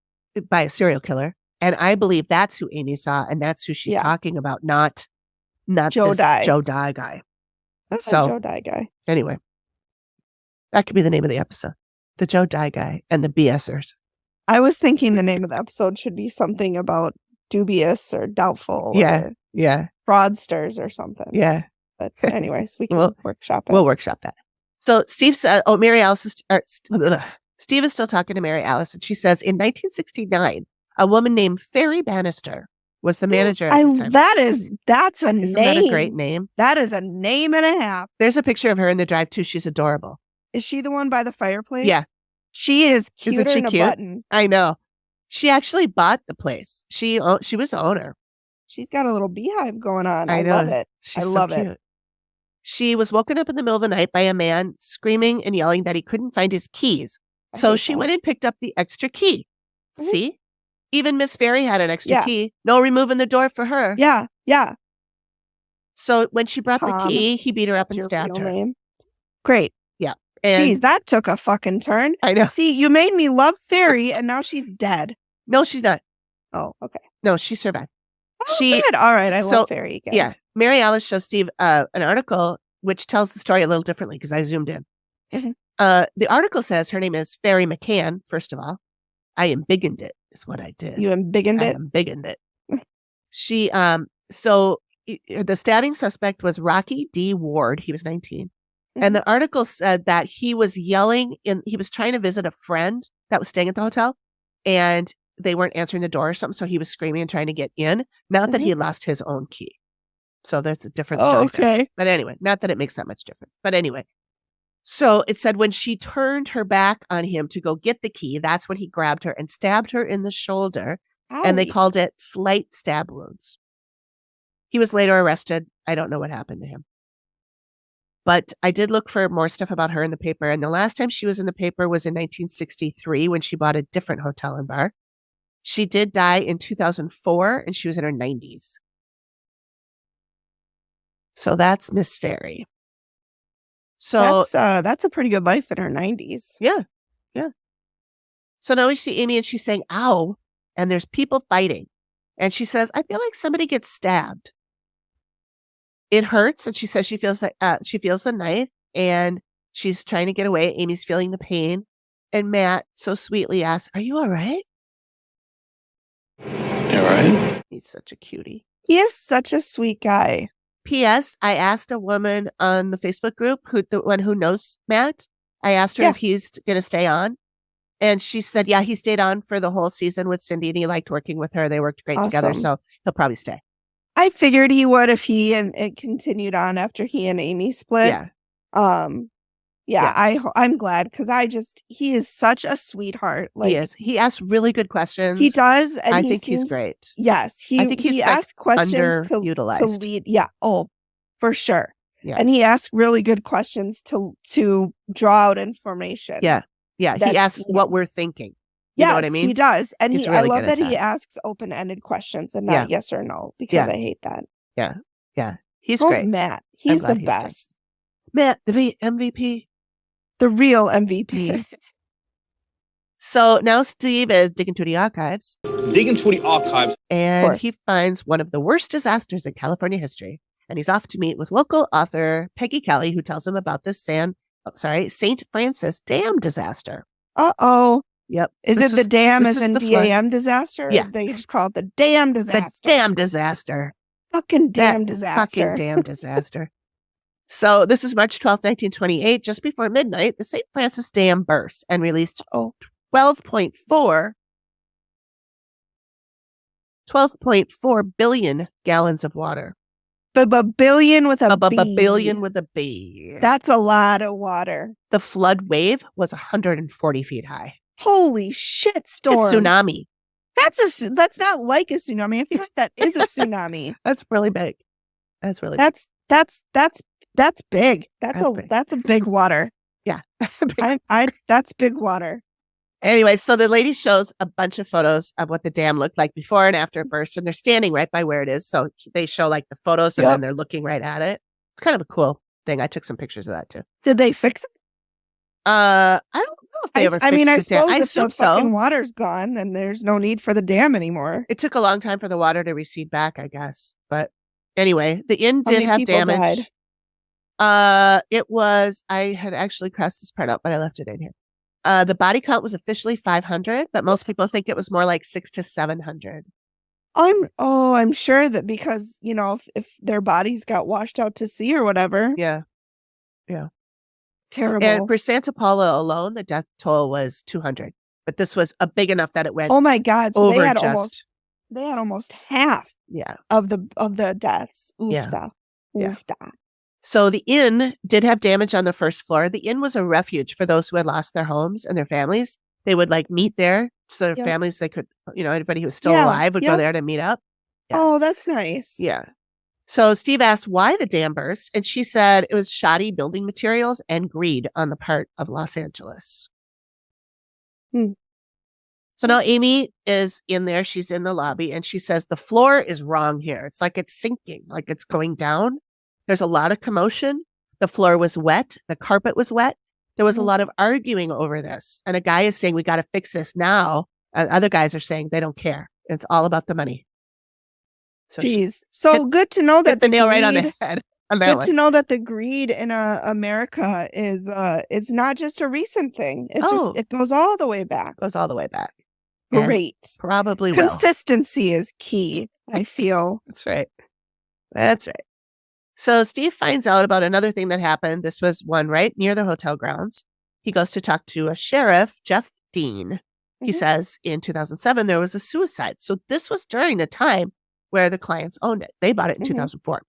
by a serial killer. And I believe that's who Amy saw. And that's who she's talking about. Not Joe Dye. Joe Dye guy. That's a Joe Dye guy. Anyway, that could be the name of the episode. The Joe Dye guy and the BSers. I was thinking the name of the episode should be something about dubious or doubtful. Yeah. Fraudsters or something. Yeah. But anyways, we can workshop it. We'll workshop that. So Steve said, Mary Alice Steve is still talking to Mary Alice, and she says in 1969, a woman named Fairy Bannister was the manager at the time. That's a name. Isn't that a great name? That is a name and a half. There's a picture of her in the drive too. She's adorable. Is she the one by the fireplace? Yeah. She is cuter Isn't she than cute? a button. I know. She actually bought the place. She was the owner. She's got a little beehive going on. I know. Love it. She's I love cute. it. She was woken up in the middle of the night by a man screaming and yelling that he couldn't find his keys. So she went and picked up the extra key. Mm-hmm. See? Even Miss Fairy had an extra key. No removing the door for her. Yeah. So when she brought the key, he beat her up and stabbed her. Name? Great. Yeah. And jeez, that took a fucking turn. I know. See, you made me love Fairy, and now she's dead. No, she's not. Oh, okay. No, she survived. Oh, good. All right, I love Fairy again. Yeah. Mary Alice shows Steve an article which tells the story a little differently because I zoomed in. Mm-hmm. The article says her name is Fairy McCann, first of all. I embiggened it, is what I did. You embiggened it? I embiggened it. She, so the stabbing suspect was Rocky D. Ward. He was 19. Mm-hmm. And the article said that he was yelling he was trying to visit a friend that was staying at the hotel, and they weren't answering the door or something. So he was screaming and trying to get in. Not that he lost his own key. So there's a different story. Okay. But anyway, not that it makes that much difference. But anyway, so it said when she turned her back on him to go get the key, that's when he grabbed her and stabbed her in the shoulder. Owie. And they called it slight stab wounds. He was later arrested. I don't know what happened to him. But I did look for more stuff about her in the paper. And the last time she was in the paper was in 1963 when she bought a different hotel and bar. She did die in 2004 and she was in her 90s. So that's Miss Fairy. So that's a pretty good life in her 90s. Yeah. So now we see Amy and she's saying, ow, and there's people fighting. And she says, I feel like somebody gets stabbed. It hurts. And she says she feels the knife and she's trying to get away. Amy's feeling the pain. And Matt so sweetly asks, are you all right? You all right? He's such a cutie. He is such a sweet guy. P.S. I asked a woman on the Facebook group, the one who knows Matt, I asked her if he's going to stay on. And she said, yeah, he stayed on for the whole season with Cindy and he liked working with her. They worked great together. Awesome. So he'll probably stay. I figured he would if he and it continued on after he and Amy split. I'm glad because he is such a sweetheart. Like he is. He asks really good questions. He does. And I think he's great. Yes. I think he's asks questions to lead. Yeah. Oh, for sure. Yeah. And he asks really good questions to draw out information. Yeah. Yeah. He asks what we're thinking. You know what I mean? He does. And He's I really love good that at he asks open-ended questions and not yes or no, because I hate that. Yeah. Yeah. He's Oh, great. Matt. He's the best. Matt, the MVP. The real MVP. So now Steve is digging through the archives. And he finds one of the worst disasters in California history. And he's off to meet with local author Peggy Kelly, who tells him about this St. Francis Dam disaster. Uh-oh. Yep. Is it the dam as in DAM disaster? Yeah. They just call it the dam disaster. The dam disaster. Fucking dam disaster. Fucking dam disaster. So this is March 12th, 1928. Just before midnight, the St. Francis Dam burst and released 12.4 billion gallons of water. Billion with a B. Billion with a B. That's a lot of water. The flood wave was 140 feet high. Holy shit, storm. A tsunami. That's not like a tsunami. I feel like that is a tsunami. That's really big. That's really big. That's big. That's a big water. Yeah. That's big water. Anyway, so the lady shows a bunch of photos of what the dam looked like before and after it burst, and they're standing right by where it is. So they show like the photos and then they're looking right at it. It's kind of a cool thing. I took some pictures of that too. Did they fix it? I don't know if they ever fixed I the suppose dam. I if assume the fucking water's gone, then there's no need for the dam anymore. It took a long time for the water to recede back, I guess. But anyway, the inn did have damage. It was, I had actually crossed this part out, but I left it in here. The body count was officially 500, but most people think it was more like 600 to 700. I'm sure that because, if their bodies got washed out to sea or whatever. Yeah. Yeah. Terrible. And for Santa Paula alone, the death toll was 200. But this was big enough that it went. Oh my God! So over they had almost half. Yeah. Of the deaths. Oofda. Yeah. Oofda. So the inn did have damage on the first floor. The inn was a refuge for those who had lost their homes and their families. They would meet there. So their families, they could, anybody who was still alive would go there to meet up. Yeah. Oh, that's nice. Yeah. So Steve asked why the dam burst. And she said it was shoddy building materials and greed on the part of Los Angeles. So now Amy is in there. She's in the lobby and she says the floor is wrong here. It's like it's sinking, like it's going down. There's a lot of commotion. The floor was wet. The carpet was wet. There was a lot of arguing over this. And a guy is saying, we got to fix this now. Other guys are saying they don't care. It's all about the money. So good to know that the nail right on the head. Good to know that the greed in America is it's not just a recent thing. It goes all the way back. Goes all the way back. Great. And probably will. Consistency is key, I feel. That's right. That's right. So Steve finds out about another thing that happened. This was one right near the hotel grounds. He goes to talk to a sheriff, Jeff Dean. He says in 2007, there was a suicide. So this was during the time where the clients owned it. They bought it in 2004.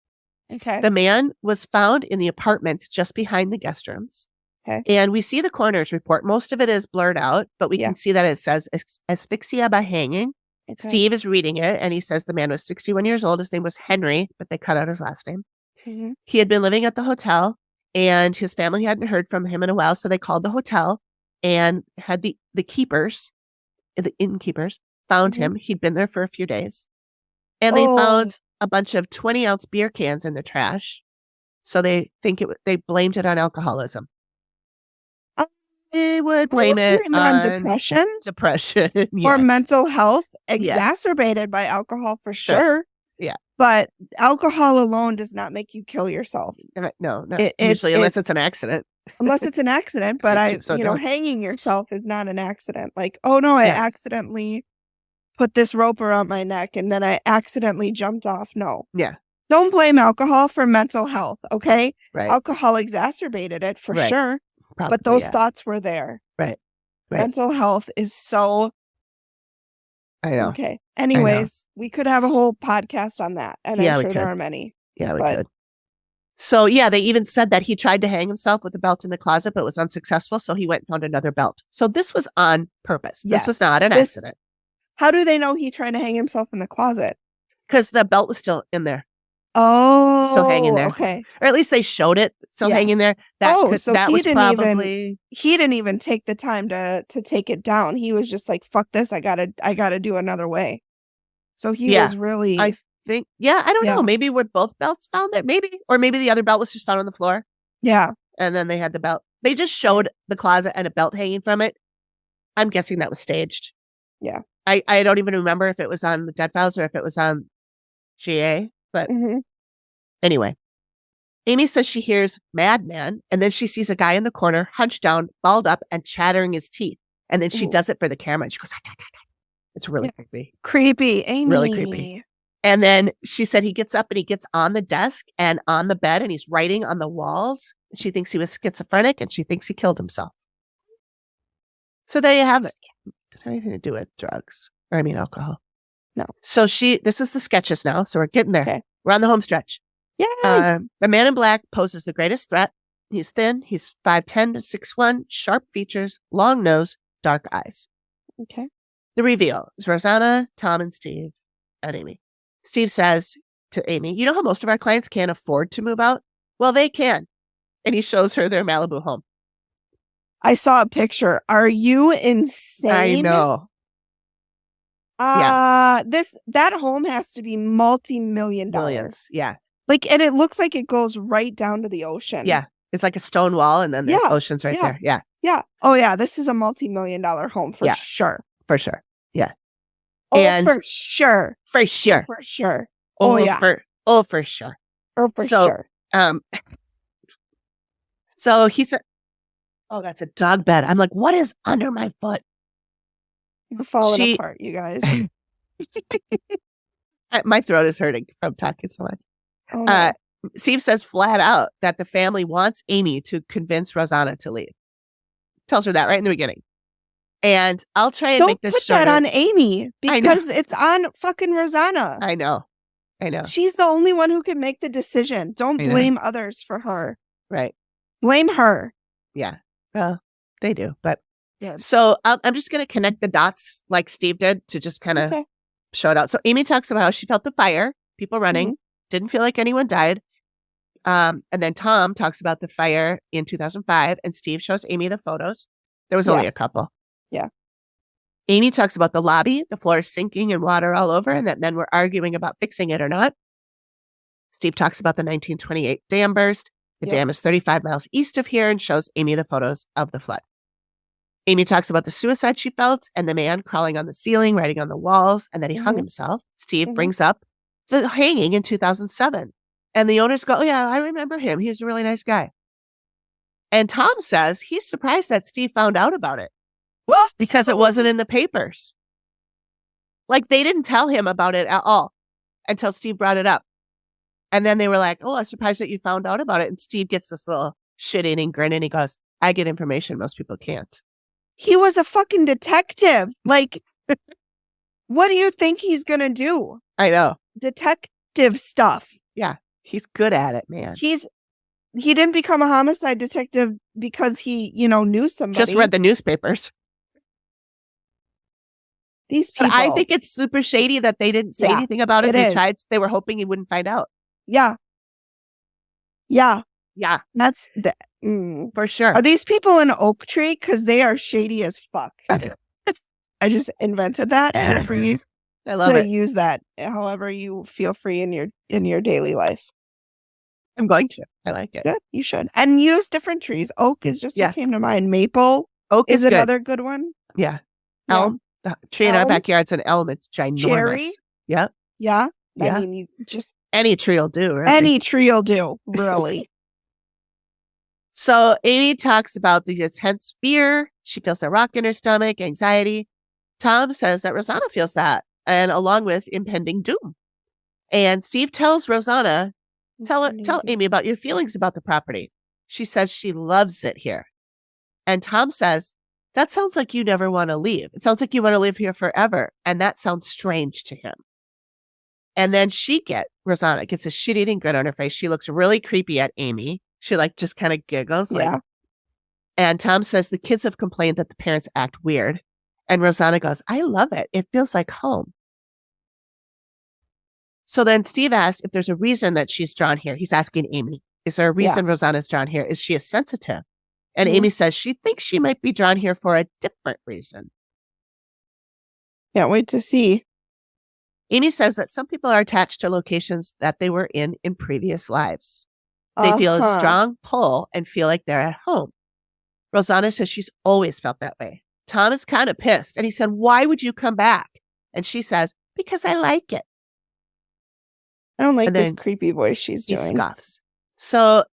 Okay. The man was found in the apartments just behind the guest rooms. Okay. And we see the coroner's report. Most of it is blurred out, but we can see that it says asphyxia by hanging. Okay. Steve is reading it and he says the man was 61 years old. His name was Henry, but they cut out his last name. He had been living at the hotel and his family hadn't heard from him in a while. So they called the hotel and had the keepers, the innkeepers, found him. He'd been there for a few days and they found a bunch of 20-ounce beer cans in the trash. So they think they blamed it on alcoholism. They would blame it on depression yes. Or mental health exacerbated by alcohol for sure. Yeah. But alcohol alone does not make you kill yourself. No, usually unless it's an accident. Unless it's an accident, but hanging yourself is not an accident. Like, oh no, I accidentally put this rope around my neck and then I accidentally jumped off. No. Yeah. Don't blame alcohol for mental health, okay? Right. Alcohol exacerbated it for sure. Probably, but those thoughts were there. Right. Mental health is so... I know. Okay. Anyways, we could have a whole podcast on that. And Yeah, I'm we sure there could. are many. Yeah, we could. So, yeah, they even said that he tried to hang himself with the belt in the closet, but was unsuccessful. So he went and found another belt. So this was on purpose. This was not an accident. How do they know he tried to hang himself in the closet? Because the belt was still in there. Oh, Still hanging there. Okay. Or at least they showed it still hanging there. That He didn't even take the time to take it down. He was just like, fuck this. I gotta do another way. So he was really... I don't know. Maybe were both belts found there? Maybe. Or maybe the other belt was just found on the floor. Yeah. And then they had the belt. They just showed the closet and a belt hanging from it. I'm guessing that was staged. Yeah. I don't even remember if it was on the Dead Files or if it was on GA. But anyway, Amy says she hears madman, and then she sees a guy in the corner, hunched down, balled up, and chattering his teeth. And then she does it for the camera, and she goes, it's really creepy. Creepy, Amy. Really creepy. And then she said he gets up and he gets on the desk and on the bed, and he's writing on the walls. She thinks he was schizophrenic, and she thinks he killed himself. So there you have it. Did anything to do with drugs? Or I mean alcohol. No. So this is the sketches now. So we're getting there. Okay. We're on the home stretch. Yeah. The man in black poses the greatest threat. He's thin. He's 5'10" to 6'1", sharp features, long nose, dark eyes. Okay. The reveal is Rosanna, Tom, and Steve, and Amy. Steve says to Amy, you know how most of our clients can't afford to move out? Well, they can. And he shows her their Malibu home. I saw a picture. Are you insane? I know. That home has to be multi-million dollars. Millions. Yeah. Like, and it looks like it goes right down to the ocean. Yeah. It's like a stone wall, and then the ocean's right there. Yeah. Yeah. Oh, yeah. This is a multi-million-dollar home for sure. For sure. Yeah. Oh, and for sure. For sure. For sure. Oh, yeah. For sure. Oh, for sure. So he said, oh, that's a dog bed. I'm like, what is under my foot? We're falling apart, you guys. My throat is hurting from talking so much. Oh, no. Steve says flat out that the family wants Amy to convince Rosanna to leave. Tells her that right in the beginning. And I'll try and make this shorter. Don't put that on Amy, because it's on fucking Rosanna. I know. She's the only one who can make the decision. Don't blame others for her. Right. Blame her. Yeah. Well, they do. But yeah. So I'm just going to connect the dots like Steve did to just kind of show it out. So Amy talks about how she felt the fire, people running, didn't feel like anyone died. And then Tom talks about the fire in 2005, and Steve shows Amy the photos. There was only a couple. Yeah. Amy talks about the lobby, the floor is sinking and water all over, and that men were arguing about fixing it or not. Steve talks about the 1928 dam burst. The dam is 35 miles east of here, and shows Amy the photos of the flood. Amy talks about the suicide she felt and the man crawling on the ceiling, writing on the walls, and that he hung himself. Steve brings up the hanging in 2007. And the owners go, oh, yeah, I remember him. He was a really nice guy. And Tom says he's surprised that Steve found out about it. Well, because it wasn't in the papers. Like, they didn't tell him about it at all until Steve brought it up. And then they were like, oh, I'm surprised that you found out about it. And Steve gets this little shit-eating grin, and he goes, I get information most people can't. He was a fucking detective. Like, what do you think he's going to do? I know. Detective stuff. Yeah. He's good at it, man. He didn't become a homicide detective because he, knew somebody. Just read the newspapers. These people. But I think it's super shady that they didn't say anything about it. They were hoping he wouldn't find out. Yeah. Yeah. Yeah. That's for sure. Are these people in Oak Tree? Because they are shady as fuck. I just invented that for you. I love it. Use that however you feel free in your daily life. I'm going to. I like it. Good. You should. And use different trees. Oak is just what came to mind. Maple Oak is good. Another good one. Yeah. Elm. The tree in our backyard's an elm. It's ginormous. Cherry. Yep. Yeah. Yeah. I mean, you just... Any tree will do, really. Any tree will do, really. So Amy talks about the intense fear. She feels a rock in her stomach, anxiety. Tom says that Rosanna feels that, and along with impending doom. And Steve tells Rosanna, tell Amy about your feelings about the property. She says she loves it here. And Tom says that sounds like you never want to leave. It sounds like you want to live here forever. And that sounds strange to him. And then Rosanna gets a shit-eating grin on her face. She looks really creepy at Amy. She just kind of giggles. Yeah. And Tom says the kids have complained that the parents act weird. And Rosanna goes, I love it. It feels like home. So then Steve asks if there's a reason that she's drawn here. He's asking Amy, is there a reason Rosanna's drawn here? Is she a sensitive? And Amy says she thinks she might be drawn here for a different reason. Can't wait to see. Amy says that some people are attached to locations that they were in previous lives. They feel a strong pull and feel like they're at home. Rosanna says she's always felt that way. Tom is kind of pissed. And he said, why would you come back? And she says, because I like it. I don't like this creepy voice she's doing. He scoffs. So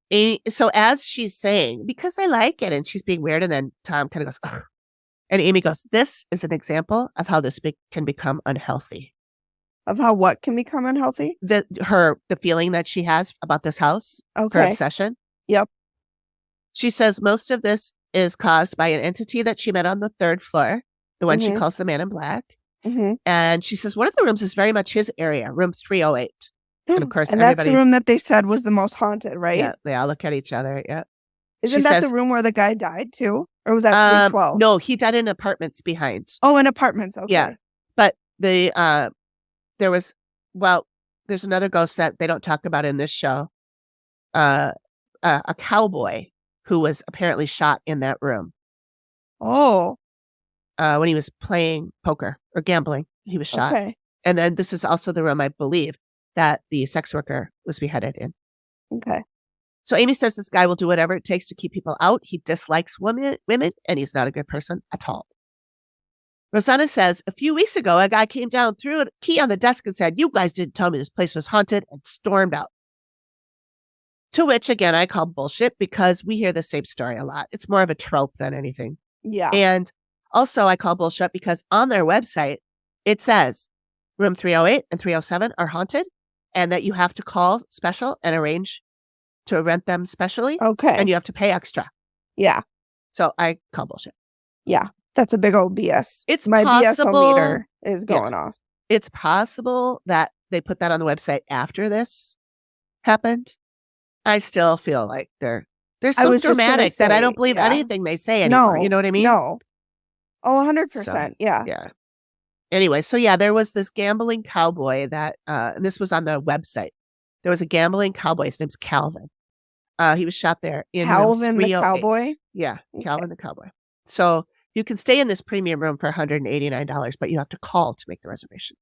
as she's saying, because I like it, and she's being weird, and then Tom kind of goes, ugh. And Amy goes, this is an example of how this can become unhealthy. Of how what can become unhealthy? The feeling that she has about this house, her obsession. Yep. She says most of this is caused by an entity that she met on the 3rd floor, the one she calls the Man in Black. And she says one of the rooms is very much his area, room 308. And of course, that's the room that they said was the most haunted, right? Yeah, they all look at each other. Yeah. Isn't that the room where the guy died too? Or was that 312? No, he died in apartments behind. Oh, in apartments. Okay. Yeah. But there's another ghost that they don't talk about in this show. A cowboy who was apparently shot in that room. Oh. When he was playing poker or gambling, he was shot. Okay. And then this is also the room, I believe, that the sex worker was beheaded in. Okay. So Amy says this guy will do whatever it takes to keep people out. He dislikes women, and he's not a good person at all. Rosanna says, a few weeks ago, a guy came down, threw a key on the desk and said, you guys didn't tell me this place was haunted, and stormed out. To which, again, I call bullshit because we hear the same story a lot. It's more of a trope than anything. Yeah. And also I call bullshit because on their website, it says room 308 and 307 are haunted and that you have to call special and arrange to rent them specially. Okay. And you have to pay extra. Yeah. So I call bullshit. Yeah. That's a big old BS. It's my possible, BS meter is going off. It's possible that they put that on the website after this happened. I still feel like they're so dramatic that I don't believe anything they say anymore. No, you know what I mean? No. Oh, 100%. So, yeah. Yeah. Anyway, so there was this gambling cowboy that, and this was on the website. There was a gambling cowboy. His name's Calvin. He was shot there in Calvin the cowboy? Yeah, Calvin the cowboy. So you can stay in this premium room for $189, but you have to call to make the reservation.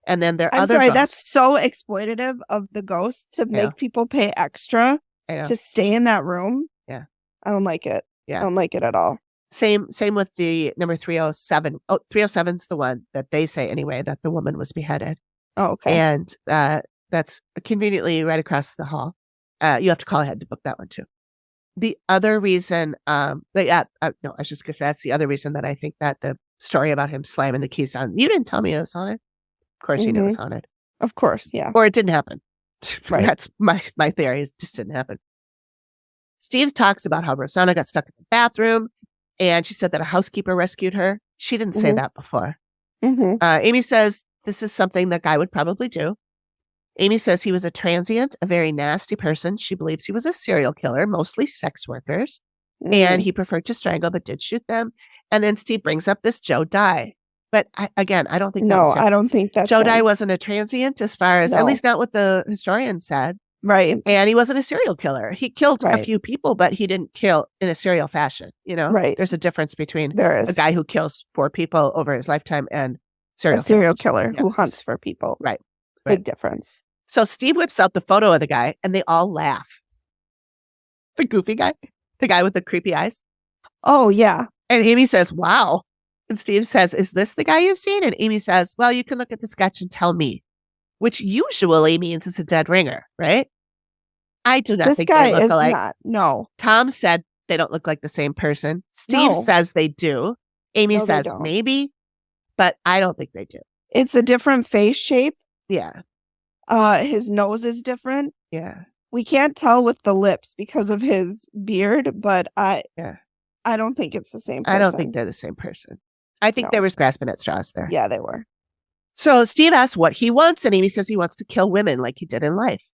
And then there are other ghosts. That's so exploitative of the ghosts to make people pay extra to stay in that room. Yeah. I don't like it. Yeah. I don't like it at all. Same with the number 307. Oh, 307's the one that they say anyway, that the woman was beheaded. Oh, okay. And that's conveniently right across the hall. You have to call ahead to book that one too. The other reason, no, I was just going to say that's the other reason that I think that the story about him slamming the keys down, you didn't tell me it was haunted. Of course you knew it was haunted. Of course, yeah. Or it didn't happen. Right. That's my theory, it just didn't happen. Steve talks about how Rosanna got stuck in the bathroom and she said that a housekeeper rescued her. She didn't say that before. Amy says this is something that guy would probably do. Amy says he was a transient, a very nasty person. She believes he was a serial killer, mostly sex workers. And he preferred to strangle, but did shoot them. And then Steve brings up this Joe Dye. But I don't think I don't think that's Joe Dye wasn't a transient as far as, at least not what the historian said. Right. And he wasn't a serial killer. He killed a few people, but he didn't kill in a serial fashion. You know, right. There's a difference between a guy who kills 4 people over his lifetime and a serial killer who hunts for people. Right. Big difference. So Steve whips out the photo of the guy and they all laugh. The goofy guy, the guy with the creepy eyes. Oh, yeah. And Amy says, wow. And Steve says, is this the guy you've seen? And Amy says, well, you can look at the sketch and tell me, which usually means it's a dead ringer, right? I do not think they look alike. Not. No. Tom said they don't look like the same person. Steve says they do. Amy says maybe, but I don't think they do. It's a different face shape. Yeah. His nose is different. Yeah. We can't tell with the lips because of his beard, but I don't think it's the same person. I don't think they're the same person. I think they were grasping at straws there. Yeah, they were. So Steve asks what he wants, and Amy says he wants to kill women like he did in life.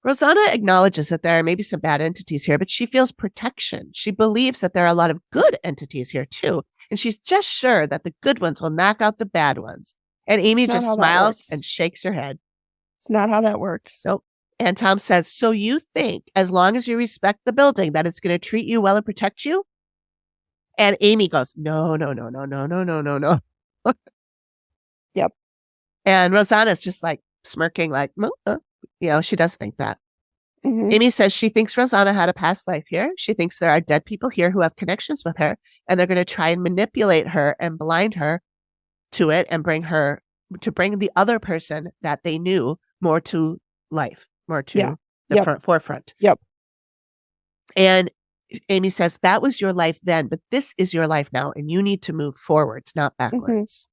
Rosanna acknowledges that there are maybe some bad entities here, but she feels protection. She believes that there are a lot of good entities here too, and she's just sure that the good ones will knock out the bad ones. And Amy just smiles and shakes her head. It's not how that works. Nope. And Tom says, so you think as long as you respect the building that it's going to treat you well and protect you? And Amy goes, no. Yep. And Rosanna's just like smirking, like, she does think that. Amy says she thinks Rosanna had a past life here. She thinks there are dead people here who have connections with her, and they're going to try and manipulate her and blind her to it and bring the other person that they knew more to life, more to the forefront. Yep. And Amy says, that was your life then, but this is your life now, and you need to move forwards, not backwards.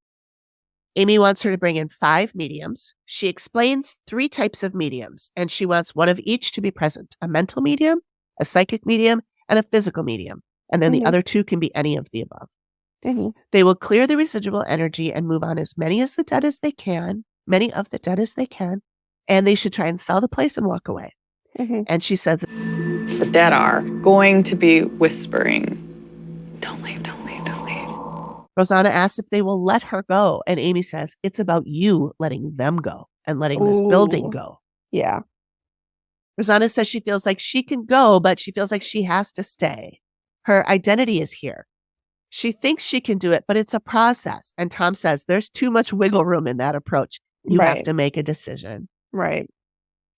Amy wants her to bring in 5 mediums. She explains 3 types of mediums, and she wants one of each to be present: a mental medium, a psychic medium, and a physical medium. And then the other 2 can be any of the above. They will clear the residual energy and move on as many of the dead as they can, and they should try and sell the place and walk away. And she says, The dead are going to be whispering, don't leave, don't leave, don't leave. Rosanna asks if they will let her go, and Amy says, it's about you letting them go and letting this building go. Yeah. Rosanna says she feels like she can go, but she feels like she has to stay. Her identity is here. She thinks she can do it, but it's a process. And Tom says there's too much wiggle room in that approach. You have to make a decision. Right.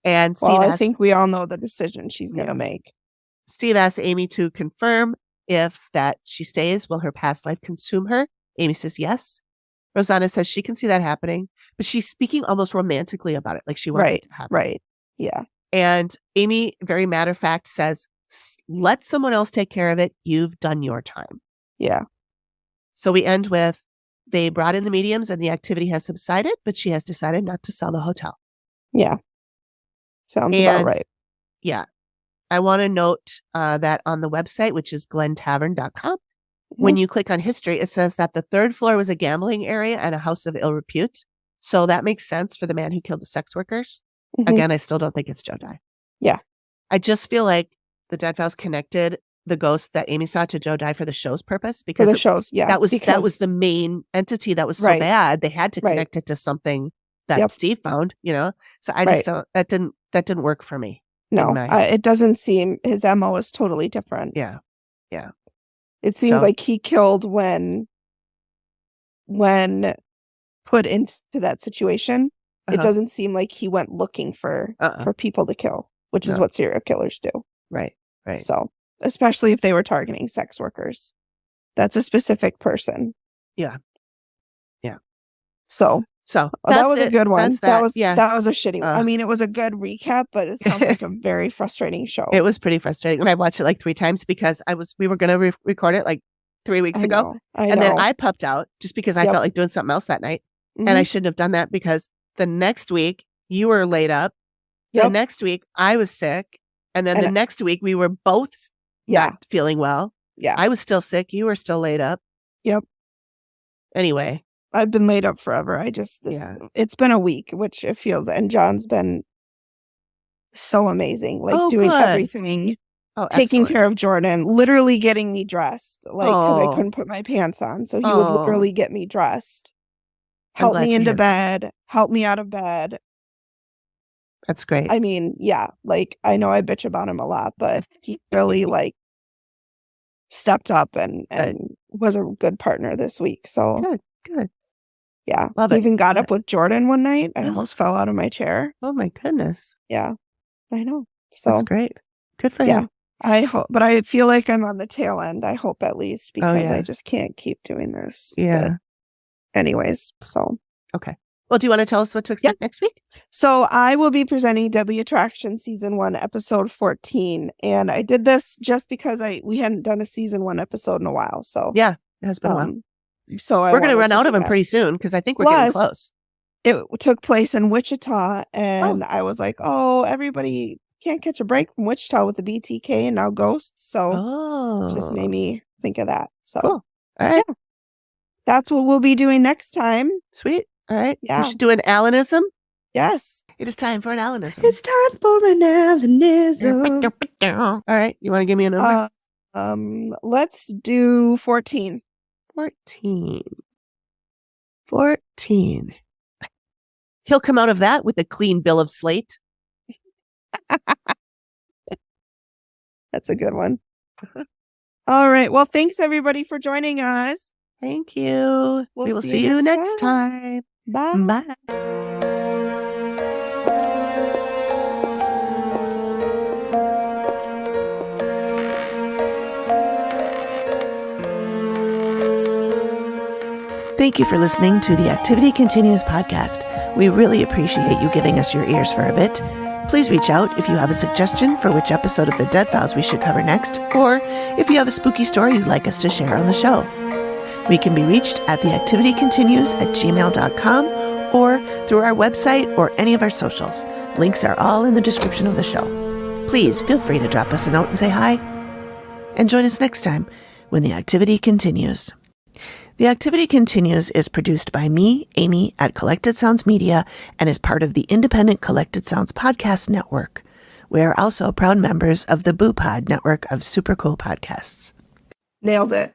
And Steve I think we all know the decision she's going to make. Steve asks Amy to confirm if that she stays, will her past life consume her? Amy says yes. Rosanna says she can see that happening, but she's speaking almost romantically about it, like she wants it to happen. Right. Yeah. And Amy, very matter of fact, says, let someone else take care of it. You've done your time. Yeah. So we end with, they brought in the mediums and the activity has subsided, but she has decided not to sell the hotel. Yeah. Sounds about right. Yeah. I want to note that on the website, which is glentavern.com, when you click on history, it says that the 3rd floor was a gambling area and a house of ill repute. So that makes sense for the man who killed the sex workers. Again, I still don't think it's Joe Dye. Yeah. I just feel like the Dead Files connected the ghost that Amy saw to Joe Dye for the show's purpose, because that was the main entity that was so bad. They had to connect it to something that Steve found, So I just don't, that didn't work for me. No, it doesn't seem, his MO is totally different. Yeah. Yeah. It seems like he killed when put into that situation. It doesn't seem like he went looking for people to kill, which is what serial killers do. Right. So, especially if they were targeting sex workers, that's a specific person. Yeah. So that was a good one. That was a shitty one. I mean, it was a good recap, but it sounds like a very frustrating show. It was pretty frustrating. And I watched it like 3 times because we were going to record it like 3 weeks ago. And then I popped out just because I felt like doing something else that night. And I shouldn't have done that because the next week you were laid up. The next week I was sick. And then the next week we were both not feeling well. Yeah. I was still sick. You were still laid up. Yep. Anyway. I've been laid up forever. It's been a week, which it feels, and John's been so amazing, like doing everything, taking care of Jordan, literally getting me dressed, like, because I couldn't put my pants on. So he would literally get me dressed, help me into bed, help me out of bed. That's great. I mean, like, I know I bitch about him a lot, but he really like stepped up and was a good partner this week. So good. Yeah. Love I it. even got up with Jordan one night. I almost fell out of my chair. Oh my goodness. Yeah. I know. So that's great. Good for him. I hope, but I feel like I'm on the tail end. I hope at least, because I just can't keep doing this. Yeah. But anyways, so. Okay. Well, do you want to tell us what to expect next week? So I will be presenting Deadly Attraction Season 1, Episode 14. And I did this just because we hadn't done a Season 1 episode in a while. So yeah, it has been a while. So we're going to run out of them pretty soon because I think we're getting close. It took place in Wichita, and I was like, everybody Can't Catch a Break from Wichita with the BTK and now Ghosts. So just made me think of that. So cool. All right. Yeah. That's what we'll be doing next time. Sweet. All right. Yeah. We should do an Alanism. Yes. It is time for an Alanism. It's time for an Alanism. All right. You want to give me a number? Let's do 14. 14. He'll come out of that with a clean bill of slate. That's a good one. All right. Well, thanks everybody for joining us. Thank you. We will see you next time. Bye. Bye. Thank you for listening to the Activity Continues podcast. We really appreciate you giving us your ears for a bit. Please reach out if you have a suggestion for which episode of the Dead Files we should cover next, or if you have a spooky story you'd like us to share on the show. We can be reached at theactivitycontinues@gmail.com or through our website or any of our socials. Links are all in the description of the show. Please feel free to drop us a note and say hi. And join us next time when the activity continues. The Activity Continues is produced by me, Amy, at Collected Sounds Media and is part of the independent Collected Sounds Podcast Network. We are also proud members of the Boo Pod network of super cool podcasts. Nailed it.